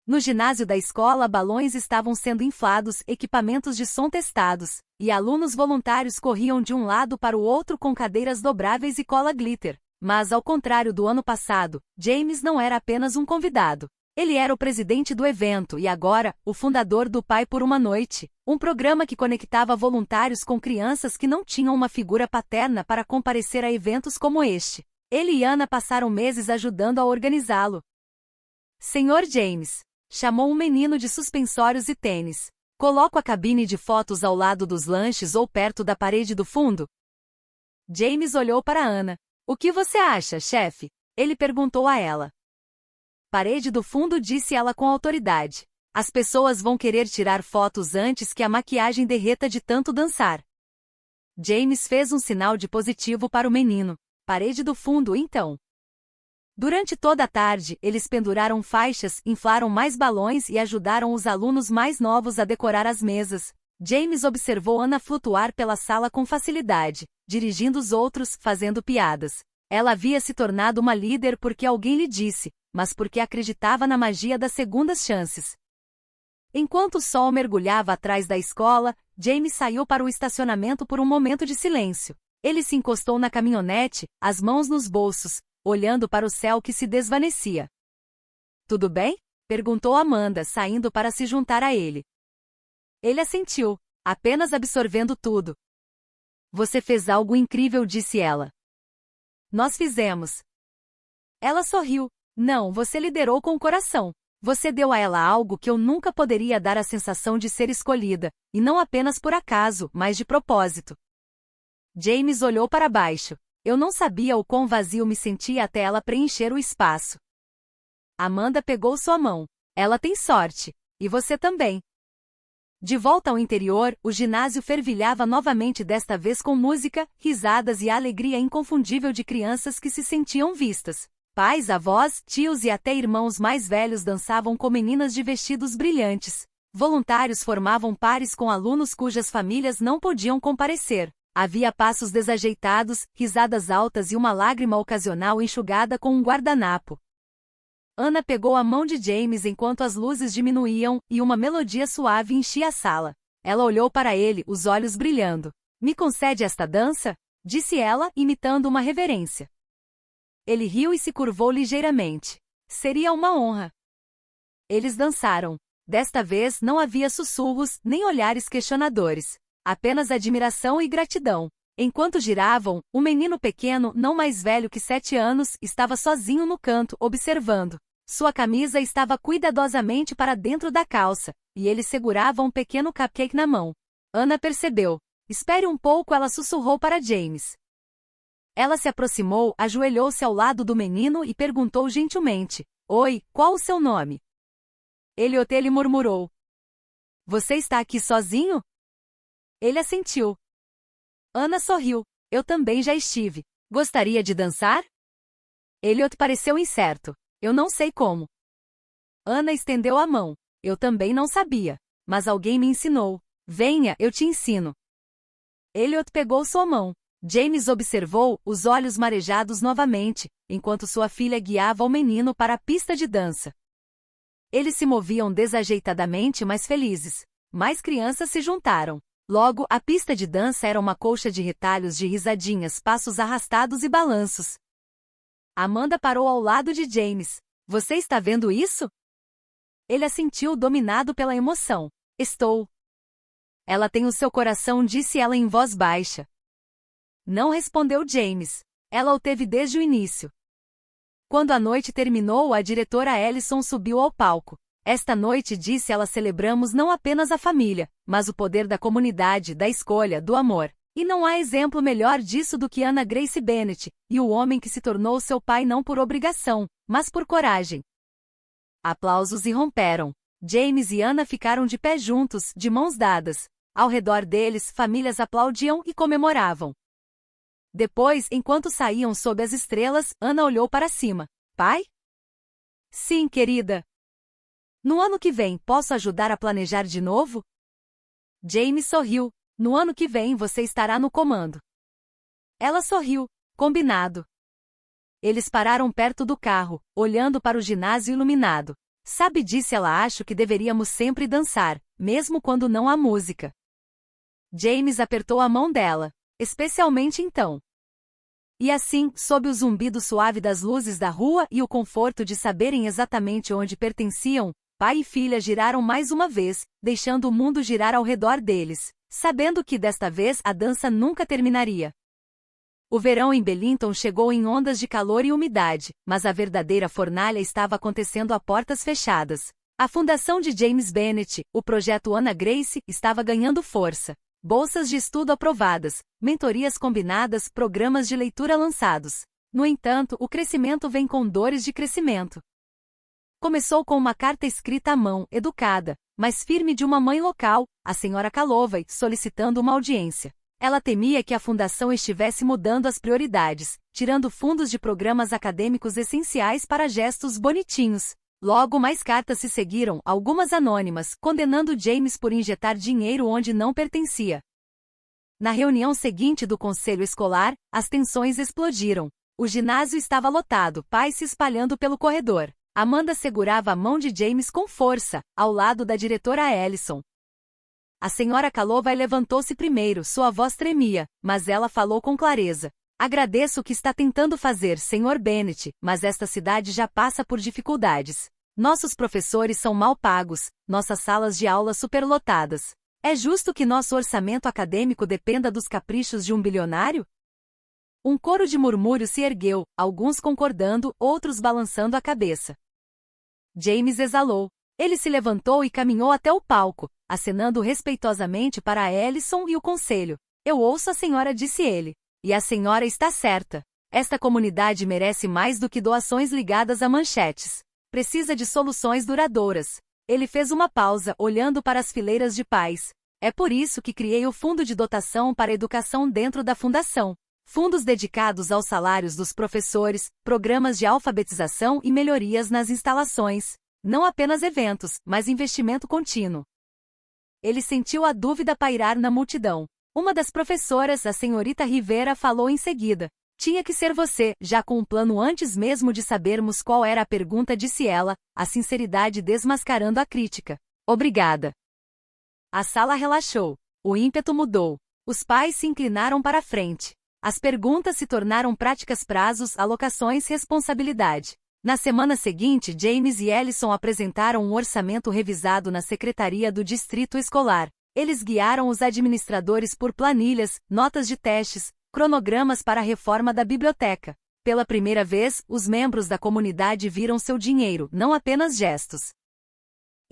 No ginásio da escola, balões estavam sendo inflados, equipamentos de som testados, e alunos voluntários corriam de um lado para o outro com cadeiras dobráveis e cola glitter. Mas, ao contrário do ano passado, James não era apenas um convidado. Ele era o presidente do evento e agora, o fundador do Pai por uma Noite, um programa que conectava voluntários com crianças que não tinham uma figura paterna para comparecer a eventos como este. Ele e Ana passaram meses ajudando a organizá-lo. Senhor James, chamou um menino de suspensórios e tênis. Coloco a cabine de fotos ao lado dos lanches ou perto da parede do fundo? James olhou para Ana. O que você acha, chefe? Ele perguntou a ela. Parede do fundo, disse ela com autoridade. As pessoas vão querer tirar fotos antes que a maquiagem derreta de tanto dançar. James fez um sinal de positivo para o menino. Parede do fundo, então. Durante toda a tarde, eles penduraram faixas, inflaram mais balões e ajudaram os alunos mais novos a decorar as mesas. James observou Ana flutuar pela sala com facilidade, dirigindo os outros, fazendo piadas. Ela havia se tornado uma líder porque alguém lhe disse, mas porque acreditava na magia das segundas chances. Enquanto o sol mergulhava atrás da escola, James saiu para o estacionamento por um momento de silêncio. Ele se encostou na caminhonete, as mãos nos bolsos, olhando para o céu que se desvanecia. Tudo bem? Perguntou Amanda, saindo para se juntar a ele. Ele assentiu, apenas absorvendo tudo. Você fez algo incrível, disse ela. Nós fizemos. Ela sorriu. Não, você liderou com o coração. Você deu a ela algo que eu nunca poderia dar, a sensação de ser escolhida, e não apenas por acaso, mas de propósito. James olhou para baixo. Eu não sabia o quão vazio me sentia até ela preencher o espaço. Amanda pegou sua mão. Ela tem sorte. E você também. De volta ao interior, o ginásio fervilhava novamente, desta vez com música, risadas e a alegria inconfundível de crianças que se sentiam vistas. Pais, avós, tios e até irmãos mais velhos dançavam com meninas de vestidos brilhantes. Voluntários formavam pares com alunos cujas famílias não podiam comparecer. Havia passos desajeitados, risadas altas e uma lágrima ocasional enxugada com um guardanapo. Ana pegou a mão de James enquanto as luzes diminuíam, e uma melodia suave enchia a sala. Ela olhou para ele, os olhos brilhando. Me concede esta dança? Disse ela, imitando uma reverência. Ele riu e se curvou ligeiramente. Seria uma honra. Eles dançaram. Desta vez não havia sussurros, nem olhares questionadores. Apenas admiração e gratidão. Enquanto giravam, o menino pequeno, não mais velho que 7 anos, estava sozinho no canto, observando. Sua camisa estava cuidadosamente para dentro da calça, e ele segurava um pequeno cupcake na mão. Ana percebeu. Espere um pouco, ela sussurrou para James. Ela se aproximou, ajoelhou-se ao lado do menino e perguntou gentilmente. Oi, qual o seu nome? Ele murmurou. Você está aqui sozinho? Ele assentiu. Ana sorriu. Eu também já estive. Gostaria de dançar? Elliot pareceu incerto. Eu não sei como. Ana estendeu a mão. Eu também não sabia. Mas alguém me ensinou. Venha, eu te ensino. Elliot pegou sua mão. James observou, os olhos marejados novamente, enquanto sua filha guiava o menino para a pista de dança. Eles se moviam desajeitadamente, mas felizes. Mais crianças se juntaram. Logo, a pista de dança era uma colcha de retalhos de risadinhas, passos arrastados e balanços. Amanda parou ao lado de James. Você está vendo isso? Ele assentiu, dominado pela emoção. Estou. Ela tem o seu coração, disse ela em voz baixa. Não respondeu James. Ela o teve desde o início. Quando a noite terminou, a diretora Ellison subiu ao palco. Esta noite, disse ela, celebramos não apenas a família, mas o poder da comunidade, da escolha, do amor. E não há exemplo melhor disso do que Anna Grace Bennett, e o homem que se tornou seu pai não por obrigação, mas por coragem. Aplausos irromperam. James e Anna ficaram de pé juntos, de mãos dadas. Ao redor deles, famílias aplaudiam e comemoravam. Depois, enquanto saíam sob as estrelas, Anna olhou para cima. Pai? Sim, querida. No ano que vem, posso ajudar a planejar de novo? James sorriu. No ano que vem você estará no comando. Ela sorriu. Combinado. Eles pararam perto do carro, olhando para o ginásio iluminado. Sabe, disse ela, acho que deveríamos sempre dançar, mesmo quando não há música. James apertou a mão dela. Especialmente então. E assim, sob o zumbido suave das luzes da rua e o conforto de saberem exatamente onde pertenciam, pai e filha giraram mais uma vez, deixando o mundo girar ao redor deles, sabendo que desta vez a dança nunca terminaria. O verão em Bellington chegou em ondas de calor e umidade, mas a verdadeira fornalha estava acontecendo a portas fechadas. A fundação de James Bennett, o projeto Anna Grace, estava ganhando força. Bolsas de estudo aprovadas, mentorias combinadas, programas de leitura lançados. No entanto, o crescimento vem com dores de crescimento. Começou com uma carta escrita à mão, educada, mas firme de uma mãe local, a senhora Calovey, solicitando uma audiência. Ela temia que a fundação estivesse mudando as prioridades, tirando fundos de programas acadêmicos essenciais para gestos bonitinhos. Logo mais cartas se seguiram, algumas anônimas, condenando James por injetar dinheiro onde não pertencia. Na reunião seguinte do conselho escolar, as tensões explodiram. O ginásio estava lotado, pais se espalhando pelo corredor. Amanda segurava a mão de James com força, ao lado da diretora Ellison. A senhora Calovey levantou-se primeiro, sua voz tremia, mas ela falou com clareza. Agradeço o que está tentando fazer, Sr. Bennett, mas esta cidade já passa por dificuldades. Nossos professores são mal pagos, nossas salas de aula superlotadas. É justo que nosso orçamento acadêmico dependa dos caprichos de um bilionário? Um coro de murmúrios se ergueu, alguns concordando, outros balançando a cabeça. James exalou. Ele se levantou e caminhou até o palco, acenando respeitosamente para a Ellison e o conselho. Eu ouço a senhora, disse ele. E a senhora está certa. Esta comunidade merece mais do que doações ligadas a manchetes. Precisa de soluções duradouras. Ele fez uma pausa, olhando para as fileiras de pais. É por isso que criei o Fundo de Dotação para a Educação dentro da Fundação. Fundos dedicados aos salários dos professores, programas de alfabetização e melhorias nas instalações. Não apenas eventos, mas investimento contínuo. Ele sentiu a dúvida pairar na multidão. Uma das professoras, a senhorita Rivera, falou em seguida. Tinha que ser você, já com um plano antes mesmo de sabermos qual era a pergunta, disse ela, a sinceridade desmascarando a crítica. Obrigada. A sala relaxou. O ímpeto mudou. Os pais se inclinaram para a frente. As perguntas se tornaram práticas: prazos, alocações, responsabilidade. Na semana seguinte, James e Ellison apresentaram um orçamento revisado na secretaria do distrito escolar. Eles guiaram os administradores por planilhas, notas de testes, cronogramas para a reforma da biblioteca. Pela primeira vez, os membros da comunidade viram seu dinheiro, não apenas gestos.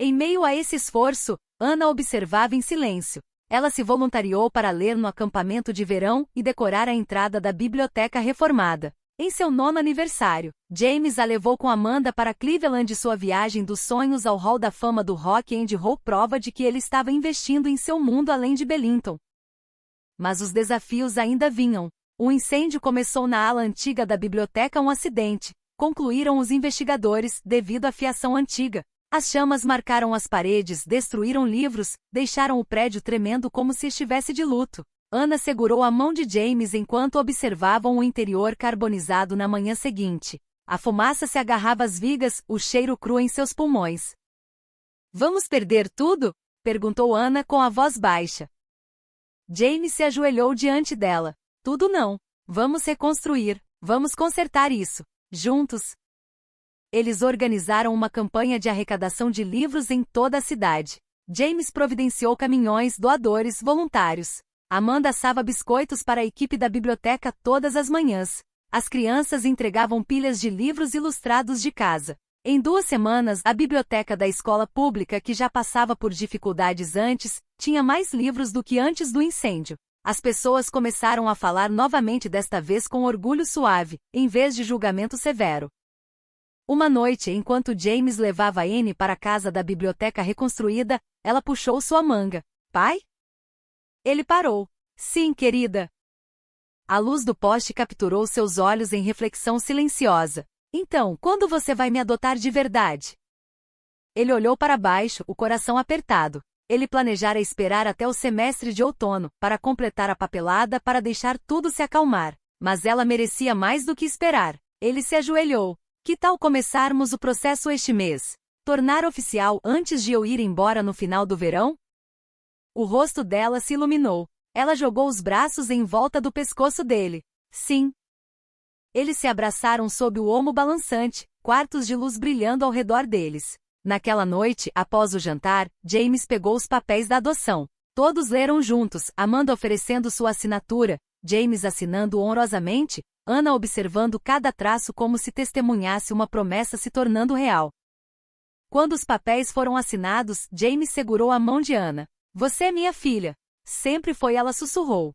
Em meio a esse esforço, Ana observava em silêncio. Ela se voluntariou para ler no acampamento de verão e decorar a entrada da biblioteca reformada. Em seu 9º aniversário, James a levou com Amanda para Cleveland. Sua viagem dos sonhos ao Hall da Fama do Rock and Roll prova de que ele estava investindo em seu mundo além de Bellington. Mas os desafios ainda vinham. Um incêndio começou na ala antiga da biblioteca, um acidente. Concluíram os investigadores, devido à fiação antiga. As chamas marcaram as paredes, destruíram livros, deixaram o prédio tremendo como se estivesse de luto. Ana segurou a mão de James enquanto observavam o interior carbonizado na manhã seguinte. A fumaça se agarrava às vigas, o cheiro cru em seus pulmões. Vamos perder tudo? Perguntou Ana com a voz baixa. James se ajoelhou diante dela. Tudo não. Vamos reconstruir. Vamos consertar isso. Juntos. Eles organizaram uma campanha de arrecadação de livros em toda a cidade. James providenciou caminhões, doadores, voluntários. Amanda assava biscoitos para a equipe da biblioteca todas as manhãs. As crianças entregavam pilhas de livros ilustrados de casa. Em 2 semanas, a biblioteca da escola pública, que já passava por dificuldades antes, tinha mais livros do que antes do incêndio. As pessoas começaram a falar novamente, desta vez com orgulho suave, em vez de julgamento severo. Uma noite, enquanto James levava Anne para a casa da biblioteca reconstruída, ela puxou sua manga. Pai? Ele parou. Sim, querida. A luz do poste capturou seus olhos em reflexão silenciosa. Então, quando você vai me adotar de verdade? Ele olhou para baixo, o coração apertado. Ele planejara esperar até o semestre de outono, para completar a papelada, para deixar tudo se acalmar. Mas ela merecia mais do que esperar. Ele se ajoelhou. Que tal começarmos o processo este mês? Tornar oficial antes de eu ir embora no final do verão? O rosto dela se iluminou. Ela jogou os braços em volta do pescoço dele. Sim. Eles se abraçaram sob o omo balançante, quartos de luz brilhando ao redor deles. Naquela noite, após o jantar, James pegou os papéis da adoção. Todos leram juntos, Amanda oferecendo sua assinatura, James assinando honrosamente, Ana observando cada traço como se testemunhasse uma promessa se tornando real. Quando os papéis foram assinados, James segurou a mão de Ana. Você é minha filha. Sempre foi, ela sussurrou.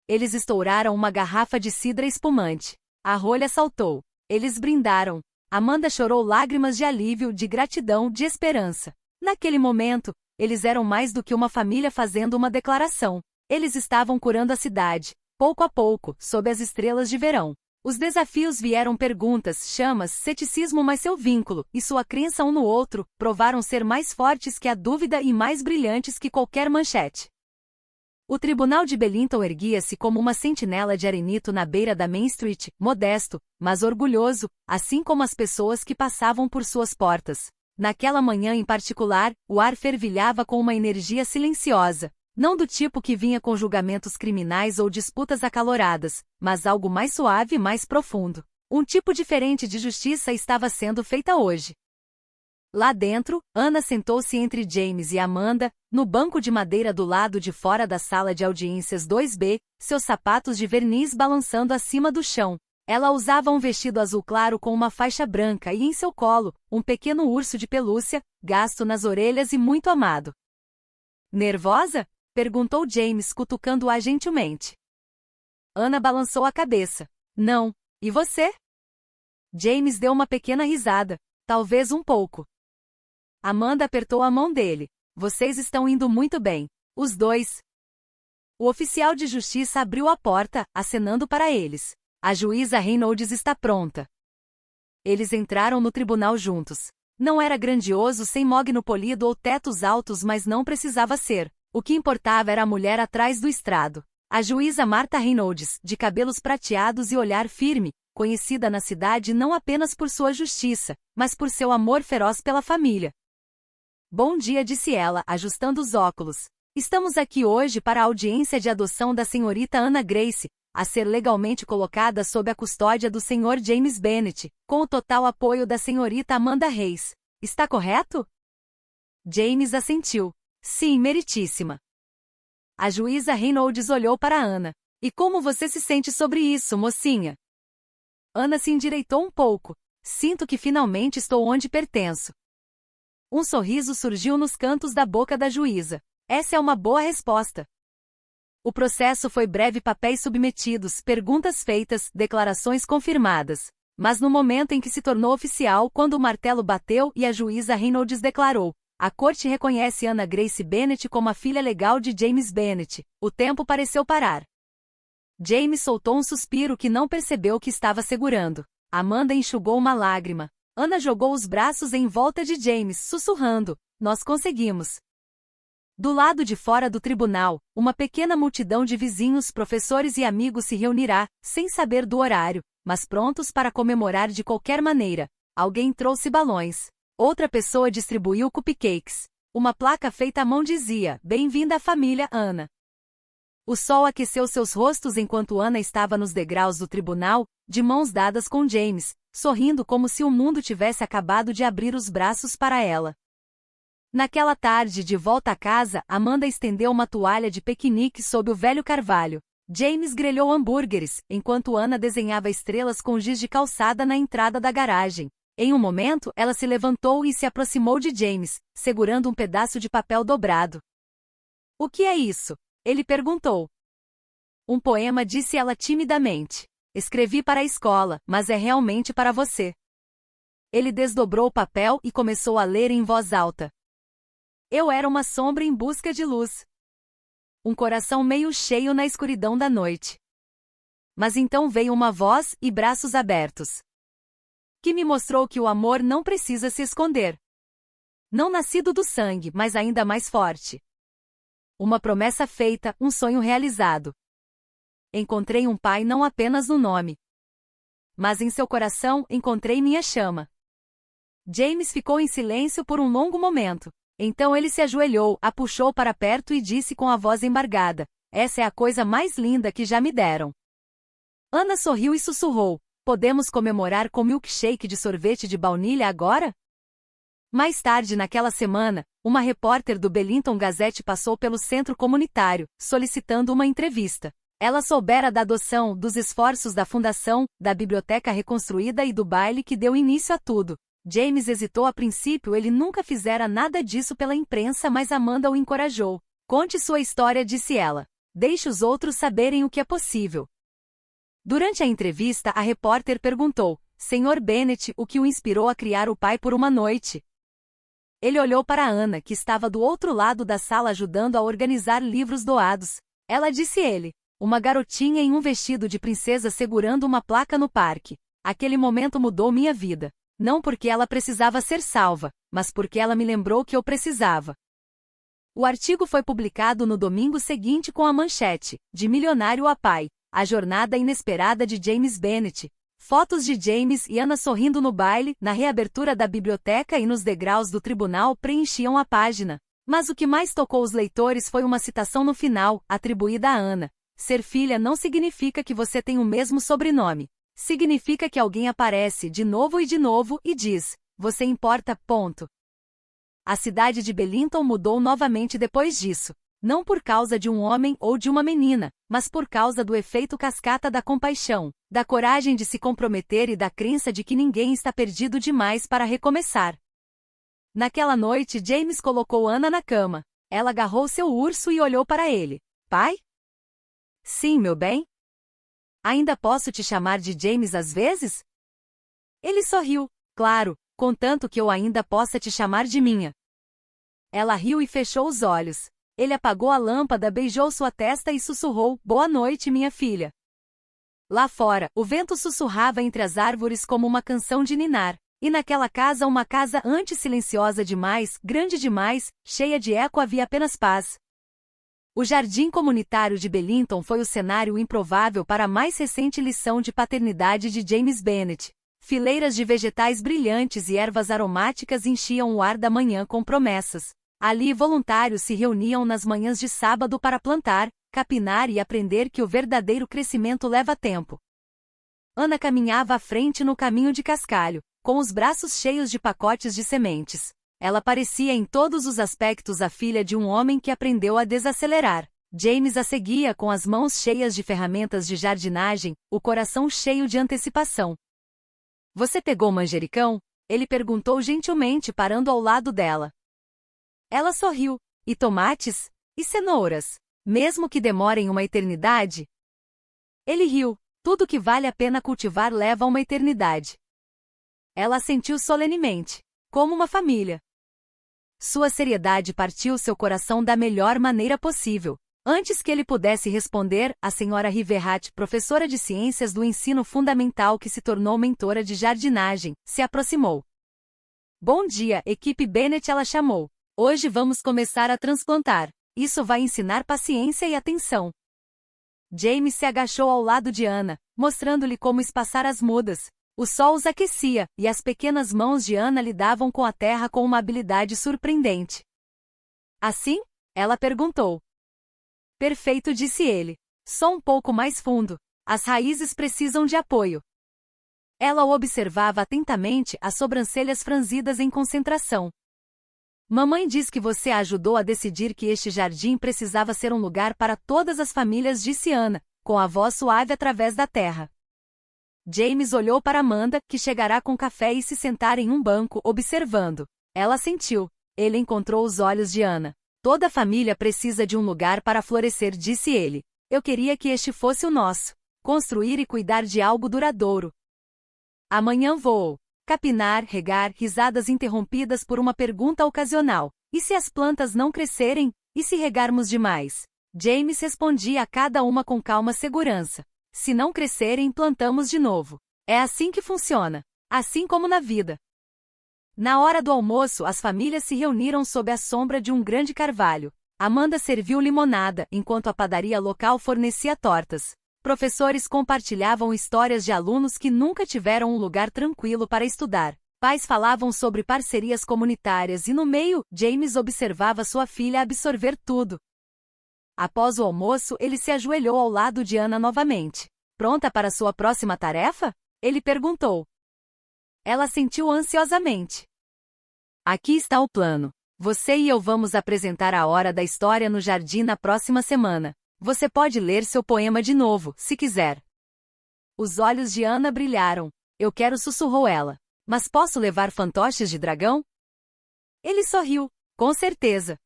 Eles estouraram uma garrafa de cidra espumante. A rolha saltou. Eles brindaram. Amanda chorou lágrimas de alívio, de gratidão, de esperança. Naquele momento, eles eram mais do que uma família fazendo uma declaração. Eles estavam curando a cidade, pouco a pouco, sob as estrelas de verão. Os desafios vieram: perguntas, chamas, ceticismo, mas seu vínculo e sua crença um no outro provaram ser mais fortes que a dúvida e mais brilhantes que qualquer manchete. O tribunal de Bellington erguia-se como uma sentinela de arenito na beira da Main Street, modesto, mas orgulhoso, assim como as pessoas que passavam por suas portas. Naquela manhã em particular, o ar fervilhava com uma energia silenciosa. Não do tipo que vinha com julgamentos criminais ou disputas acaloradas, mas algo mais suave e mais profundo. Um tipo diferente de justiça estava sendo feita hoje. Lá dentro, Ana sentou-se entre James e Amanda, no banco de madeira do lado de fora da sala de audiências 2B, seus sapatos de verniz balançando acima do chão. Ela usava um vestido azul claro com uma faixa branca e em seu colo, um pequeno urso de pelúcia, gasto nas orelhas e muito amado. Nervosa? Perguntou James, cutucando-a gentilmente. Ana balançou a cabeça. Não. E você? James deu uma pequena risada. Talvez um pouco. Amanda apertou a mão dele. Vocês estão indo muito bem. Os dois. O oficial de justiça abriu a porta, acenando para eles. A juíza Reynolds está pronta. Eles entraram no tribunal juntos. Não era grandioso, sem mogno polido ou tetos altos, mas não precisava ser. O que importava era a mulher atrás do estrado. A juíza Martha Reynolds, de cabelos prateados e olhar firme, conhecida na cidade não apenas por sua justiça, mas por seu amor feroz pela família. Bom dia, disse ela, ajustando os óculos. Estamos aqui hoje para a audiência de adoção da senhorita Anna Grace, a ser legalmente colocada sob a custódia do Sr. James Bennet, com o total apoio da senhorita Amanda Reis. Está correto? James assentiu. Sim, meritíssima. A juíza Reynolds olhou para Anna. E como você se sente sobre isso, mocinha? Anna se endireitou um pouco. Sinto que finalmente estou onde pertenço. Um sorriso surgiu nos cantos da boca da juíza. Essa é uma boa resposta. O processo foi breve: papéis submetidos, perguntas feitas, declarações confirmadas. Mas no momento em que se tornou oficial, quando o martelo bateu e a juíza Reynolds declarou: a corte reconhece Anna Grace Bennet como a filha legal de James Bennet, o tempo pareceu parar. James soltou um suspiro que não percebeu que estava segurando. Amanda enxugou uma lágrima. Anna jogou os braços em volta de James, sussurrando: nós conseguimos. Do lado de fora do tribunal, uma pequena multidão de vizinhos, professores e amigos se reunirá, sem saber do horário, mas prontos para comemorar de qualquer maneira. Alguém trouxe balões. Outra pessoa distribuiu cupcakes. Uma placa feita à mão dizia: bem-vinda à família Anna. O sol aqueceu seus rostos enquanto Anna estava nos degraus do tribunal, de mãos dadas com James, sorrindo como se o mundo tivesse acabado de abrir os braços para ela. Naquela tarde, de volta à casa, Amanda estendeu uma toalha de piquenique sob o velho carvalho. James grelhou hambúrgueres, enquanto Anna desenhava estrelas com giz de calçada na entrada da garagem. Em um momento, ela se levantou e se aproximou de James, segurando um pedaço de papel dobrado. O que é isso? Ele perguntou. Um poema, disse ela timidamente. Escrevi para a escola, mas é realmente para você. Ele desdobrou o papel e começou a ler em voz alta. Eu era uma sombra em busca de luz. Um coração meio cheio na escuridão da noite. Mas então veio uma voz e braços abertos, que me mostrou que o amor não precisa se esconder. Não nascido do sangue, mas ainda mais forte. Uma promessa feita, um sonho realizado. Encontrei um pai não apenas no nome, mas em seu coração encontrei minha chama. James ficou em silêncio por um longo momento. Então ele se ajoelhou, a puxou para perto e disse com a voz embargada: essa é a coisa mais linda que já me deram. Anna sorriu e sussurrou: podemos comemorar com milkshake de sorvete de baunilha agora? Mais tarde naquela semana, uma repórter do Bellington Gazette passou pelo centro comunitário, solicitando uma entrevista. Ela soubera da adoção, dos esforços da fundação, da biblioteca reconstruída e do baile que deu início a tudo. James hesitou a princípio, ele nunca fizera nada disso pela imprensa, mas Amanda o encorajou. Conte sua história, disse ela. Deixe os outros saberem o que é possível. Durante a entrevista, a repórter perguntou: Sr. Bennet, o que o inspirou a criar o pai por uma noite? Ele olhou para Anna, que estava do outro lado da sala ajudando a organizar livros doados. Ela disse ele: uma garotinha em um vestido de princesa segurando uma placa no parque. Aquele momento mudou minha vida. Não porque ela precisava ser salva, mas porque ela me lembrou que eu precisava. O artigo foi publicado no domingo seguinte com a manchete: de milionário a pai, a jornada inesperada de James Bennet. Fotos de James e Anna sorrindo no baile, na reabertura da biblioteca e nos degraus do tribunal preenchiam a página. Mas o que mais tocou os leitores foi uma citação no final, atribuída a Anna: ser filha não significa que você tem o mesmo sobrenome. Significa que alguém aparece de novo e diz: você importa, ponto. A cidade de Bellington mudou novamente depois disso. Não por causa de um homem ou de uma menina, mas por causa do efeito cascata da compaixão, da coragem de se comprometer e da crença de que ninguém está perdido demais para recomeçar. Naquela noite, James colocou Anna na cama. Ela agarrou seu urso e olhou para ele. Pai? Sim, meu bem. Ainda posso te chamar de James às vezes? Ele sorriu. Claro, contanto que eu ainda possa te chamar de minha. Ela riu e fechou os olhos. Ele apagou a lâmpada, beijou sua testa e sussurrou: boa noite, minha filha. Lá fora, o vento sussurrava entre as árvores como uma canção de ninar. E naquela casa, uma casa antes silenciosa demais, grande demais, cheia de eco, havia apenas paz. O jardim comunitário de Bellington foi o cenário improvável para a mais recente lição de paternidade de James Bennet. Fileiras de vegetais brilhantes e ervas aromáticas enchiam o ar da manhã com promessas. Ali voluntários se reuniam nas manhãs de sábado para plantar, capinar e aprender que o verdadeiro crescimento leva tempo. Ana caminhava à frente no caminho de cascalho, com os braços cheios de pacotes de sementes. Ela parecia em todos os aspectos a filha de um homem que aprendeu a desacelerar. James a seguia com as mãos cheias de ferramentas de jardinagem, o coração cheio de antecipação. Você pegou manjericão? Ele perguntou gentilmente parando ao lado dela. Ela sorriu. E tomates? E cenouras? Mesmo que demorem uma eternidade? Ele riu. Tudo que vale a pena cultivar leva uma eternidade. Ela assentiu solenemente. Como uma família. Sua seriedade partiu seu coração da melhor maneira possível. Antes que ele pudesse responder, a senhora Riverhat, professora de ciências do ensino fundamental que se tornou mentora de jardinagem, se aproximou. Bom dia, equipe Bennet, ela chamou. Hoje vamos começar a transplantar. Isso vai ensinar paciência e atenção. James se agachou ao lado de Ana, mostrando-lhe como espaçar as mudas. O sol os aquecia, e as pequenas mãos de Ana lidavam com a terra com uma habilidade surpreendente. Assim? Ela perguntou. Perfeito, disse ele. Só um pouco mais fundo. As raízes precisam de apoio. Ela o observava atentamente, as sobrancelhas franzidas em concentração. Mamãe diz que você a ajudou a decidir que este jardim precisava ser um lugar para todas as famílias, disse Ana, com a voz suave através da terra. James olhou para Amanda, que chegará com café e se sentar em um banco, observando. Ela assentiu. Ele encontrou os olhos de Ana. Toda família precisa de um lugar para florescer, disse ele. Eu queria que este fosse o nosso. Construir e cuidar de algo duradouro. Amanhã vou capinar, regar, risadas interrompidas por uma pergunta ocasional. E se as plantas não crescerem? E se regarmos demais? James respondia a cada uma com calma segurança. Se não crescerem, plantamos de novo. É assim que funciona. Assim como na vida. Na hora do almoço, as famílias se reuniram sob a sombra de um grande carvalho. Amanda serviu limonada, enquanto a padaria local fornecia tortas. Professores compartilhavam histórias de alunos que nunca tiveram um lugar tranquilo para estudar. Pais falavam sobre parcerias comunitárias e no meio, James observava sua filha absorver tudo. Após o almoço, ele se ajoelhou ao lado de Ana novamente. Pronta para sua próxima tarefa? Ele perguntou. Ela assentiu ansiosamente. Aqui está o plano. Você e eu vamos apresentar a hora da história no jardim na próxima semana. Você pode ler seu poema de novo, se quiser. Os olhos de Ana brilharam. Eu quero, sussurrou ela. Mas posso levar fantoches de dragão? Ele sorriu. Com certeza.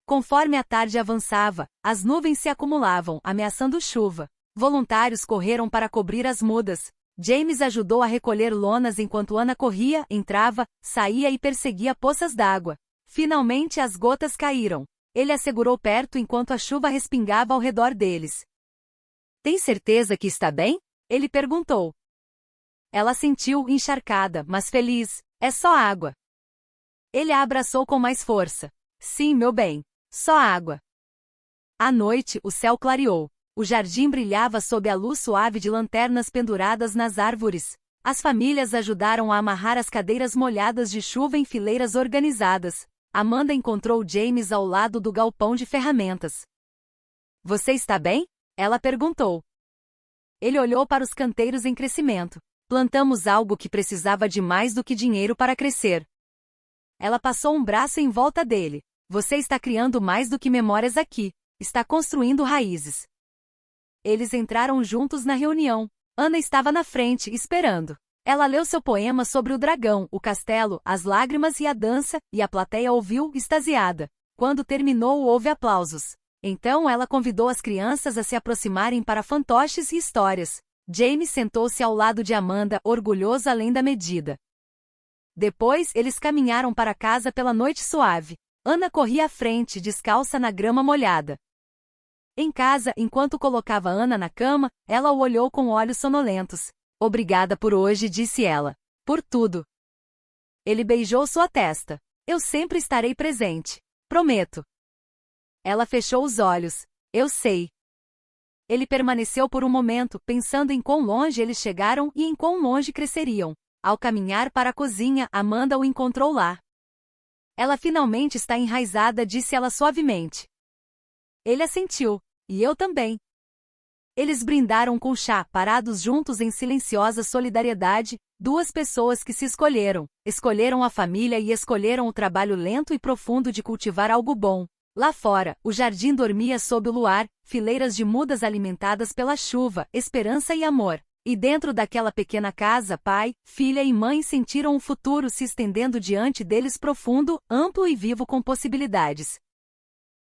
Conforme a tarde avançava, as nuvens se acumulavam, ameaçando chuva. Voluntários correram para cobrir as mudas. James ajudou a recolher lonas enquanto Ana corria, entrava, saía e perseguia poças d'água. Finalmente as gotas caíram. Ele a segurou perto enquanto a chuva respingava ao redor deles. Tem certeza que está bem? Ele perguntou. Ela sentiu encharcada, mas feliz. É só água. Ele a abraçou com mais força. Sim, meu bem. Só água. À noite, o céu clareou. O jardim brilhava sob a luz suave de lanternas penduradas nas árvores. As famílias ajudaram a amarrar as cadeiras molhadas de chuva em fileiras organizadas. Amanda encontrou James ao lado do galpão de ferramentas. Você está bem? Ela perguntou. Ele olhou para os canteiros em crescimento. Plantamos algo que precisava de mais do que dinheiro para crescer. Ela passou um braço em volta dele. Você está criando mais do que memórias aqui. Está construindo raízes. Eles entraram juntos na reunião. Ana estava na frente, esperando. Ela leu seu poema sobre o dragão, o castelo, as lágrimas e a dança, e a plateia ouviu, extasiada. Quando terminou, houve aplausos. Então ela convidou as crianças a se aproximarem para fantoches e histórias. James sentou-se ao lado de Amanda, orgulhoso além da medida. Depois, eles caminharam para casa pela noite suave. Ana corria à frente, descalça na grama molhada. Em casa, enquanto colocava Ana na cama, ela o olhou com olhos sonolentos. Obrigada por hoje, disse ela. Por tudo. Ele beijou sua testa. Eu sempre estarei presente. Prometo. Ela fechou os olhos. Eu sei. Ele permaneceu por um momento, pensando em quão longe eles chegaram e em quão longe cresceriam. Ao caminhar para a cozinha, Amanda o encontrou lá. Ela finalmente está enraizada, disse ela suavemente. Ele assentiu. E eu também. Eles brindaram com chá, parados juntos em silenciosa solidariedade, duas pessoas que se escolheram. Escolheram a família e escolheram o trabalho lento e profundo de cultivar algo bom. Lá fora, o jardim dormia sob o luar, fileiras de mudas alimentadas pela chuva, esperança e amor. E dentro daquela pequena casa, pai, filha e mãe sentiram o futuro se estendendo diante deles, profundo, amplo e vivo, com possibilidades.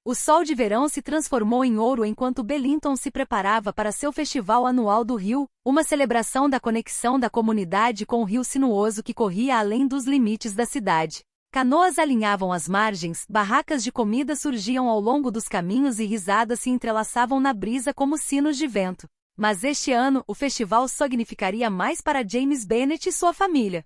O sol de verão se transformou em ouro enquanto Bellington se preparava para seu festival anual do rio, uma celebração da conexão da comunidade com o rio sinuoso que corria além dos limites da cidade. Canoas alinhavam as margens, barracas de comida surgiam ao longo dos caminhos e risadas se entrelaçavam na brisa como sinos de vento. Mas este ano, o festival significaria mais para James Bennet e sua família.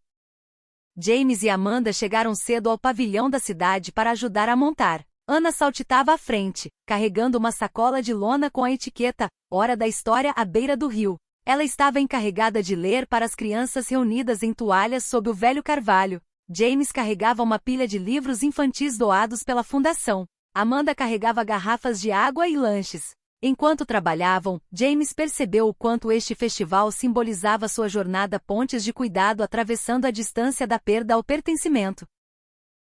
James e Amanda chegaram cedo ao pavilhão da cidade para ajudar a montar. Ana saltitava à frente, carregando uma sacola de lona com a etiqueta Hora da História à beira do rio. Ela estava encarregada de ler para as crianças reunidas em toalhas sob o velho carvalho. James carregava uma pilha de livros infantis doados pela fundação. Amanda carregava garrafas de água e lanches. Enquanto trabalhavam, James percebeu o quanto este festival simbolizava sua jornada, pontes de cuidado atravessando a distância da perda ao pertencimento.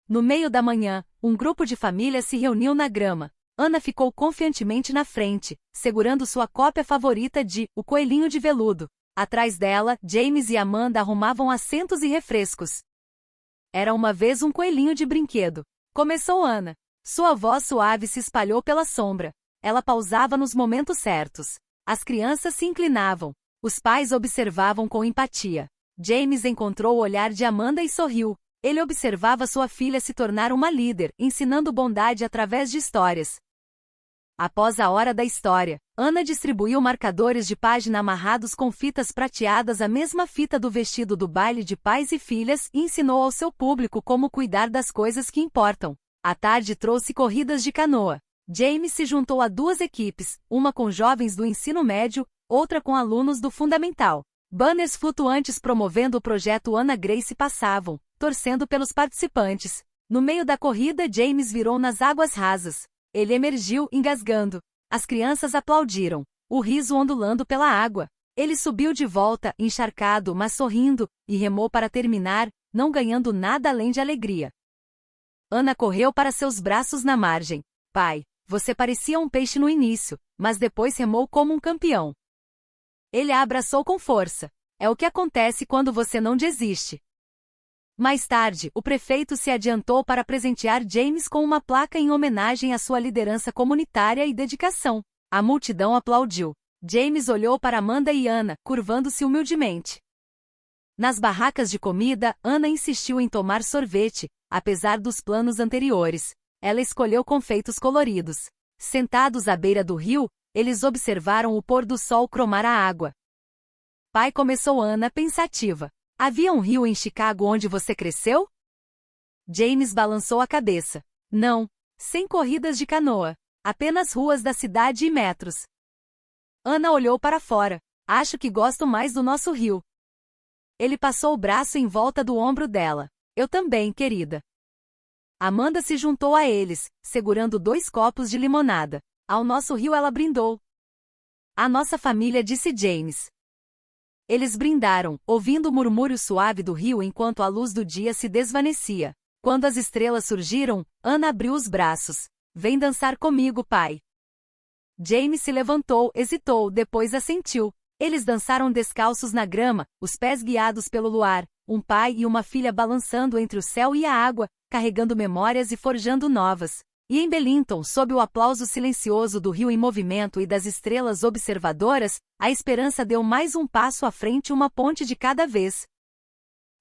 No meio da manhã, um grupo de família se reuniu na grama. Ana ficou confiantemente na frente, segurando sua cópia favorita de O Coelhinho de Veludo. Atrás dela, James e Amanda arrumavam assentos e refrescos. Era uma vez um coelhinho de brinquedo. Começou Ana. Sua voz suave se espalhou pela sombra. Ela pausava nos momentos certos. As crianças se inclinavam. Os pais observavam com empatia. James encontrou o olhar de Amanda e sorriu. Ele observava sua filha se tornar uma líder, ensinando bondade através de histórias. Após a hora da história, Ana distribuiu marcadores de página amarrados com fitas prateadas, a mesma fita do vestido do baile de pais e filhas, e ensinou ao seu público como cuidar das coisas que importam. A tarde trouxe corridas de canoa. James se juntou a duas equipes, uma com jovens do ensino médio, outra com alunos do fundamental. Banners flutuantes promovendo o projeto Ana Grace passavam, torcendo pelos participantes. No meio da corrida, James virou nas águas rasas. Ele emergiu, engasgando. As crianças aplaudiram, o riso ondulando pela água. Ele subiu de volta, encharcado, mas sorrindo, e remou para terminar, não ganhando nada além de alegria. Ana correu para seus braços na margem. Pai, você parecia um peixe no início, mas depois remou como um campeão. Ele a abraçou com força. É o que acontece quando você não desiste. Mais tarde, o prefeito se adiantou para presentear James com uma placa em homenagem à sua liderança comunitária e dedicação. A multidão aplaudiu. James olhou para Amanda e Ana, curvando-se humildemente. Nas barracas de comida, Ana insistiu em tomar sorvete, apesar dos planos anteriores. Ela escolheu confeitos coloridos. Sentados à beira do rio, eles observaram o pôr do sol cromar a água. Pai, começou Ana, pensativa. Havia um rio em Chicago onde você cresceu? James balançou a cabeça. Não, sem corridas de canoa. Apenas ruas da cidade e metros. Ana olhou para fora. Acho que gosto mais do nosso rio. Ele passou o braço em volta do ombro dela. Eu também, querida. Amanda se juntou a eles, segurando 2 copos de limonada. Ao nosso rio, ela brindou. A nossa família, disse James. Eles brindaram, ouvindo o murmúrio suave do rio enquanto a luz do dia se desvanecia. Quando as estrelas surgiram, Ana abriu os braços. Vem dançar comigo, pai. James se levantou, hesitou, depois assentiu. Eles dançaram descalços na grama, os pés guiados pelo luar, um pai e uma filha balançando entre o céu e a água, carregando memórias e forjando novas. E em Bellington, sob o aplauso silencioso do rio em movimento e das estrelas observadoras, a esperança deu mais um passo à frente, uma ponte de cada vez.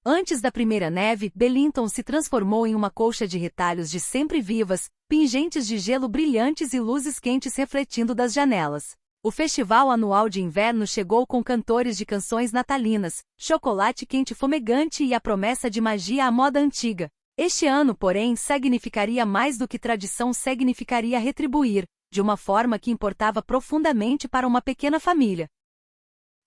Antes da primeira neve, Bellington se transformou em uma colcha de retalhos de sempre vivas, pingentes de gelo brilhantes e luzes quentes refletindo das janelas. O festival anual de inverno chegou com cantores de canções natalinas, chocolate quente fumegante e a promessa de magia à moda antiga. Este ano, porém, significaria mais do que tradição significaria retribuir, de uma forma que importava profundamente para uma pequena família.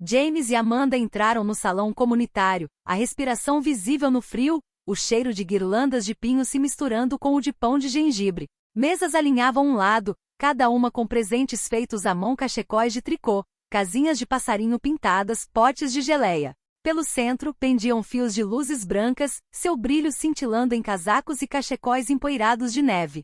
James e Amanda entraram no salão comunitário, a respiração visível no frio, o cheiro de guirlandas de pinho se misturando com o de pão de gengibre. Mesas alinhavam um lado, cada uma com presentes feitos à mão, cachecóis de tricô, casinhas de passarinho pintadas, potes de geleia. Pelo centro, pendiam fios de luzes brancas, seu brilho cintilando em casacos e cachecóis empoeirados de neve.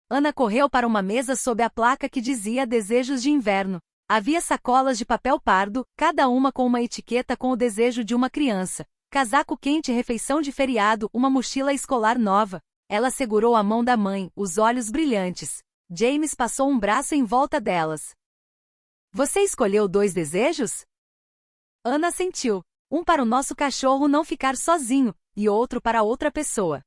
Ana correu para uma mesa sob a placa que dizia Desejos de Inverno. Havia sacolas de papel pardo, cada uma com uma etiqueta com o desejo de uma criança. Casaco quente, refeição de feriado, uma mochila escolar nova. Ela segurou a mão da mãe, os olhos brilhantes. James passou um braço em volta delas. Você escolheu 2 desejos? Ana assentiu. Um para o nosso cachorro não ficar sozinho, e outro para outra pessoa.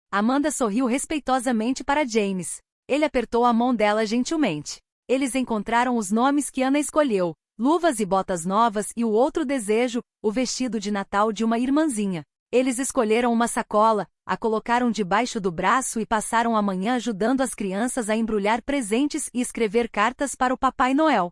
Amanda sorriu respeitosamente para James. Ele apertou a mão dela gentilmente. Eles encontraram os nomes que Ana escolheu, luvas e botas novas, e o outro desejo, o vestido de Natal de uma irmãzinha. Eles escolheram uma sacola, a colocaram debaixo do braço e passaram a manhã ajudando as crianças a embrulhar presentes e escrever cartas para o Papai Noel.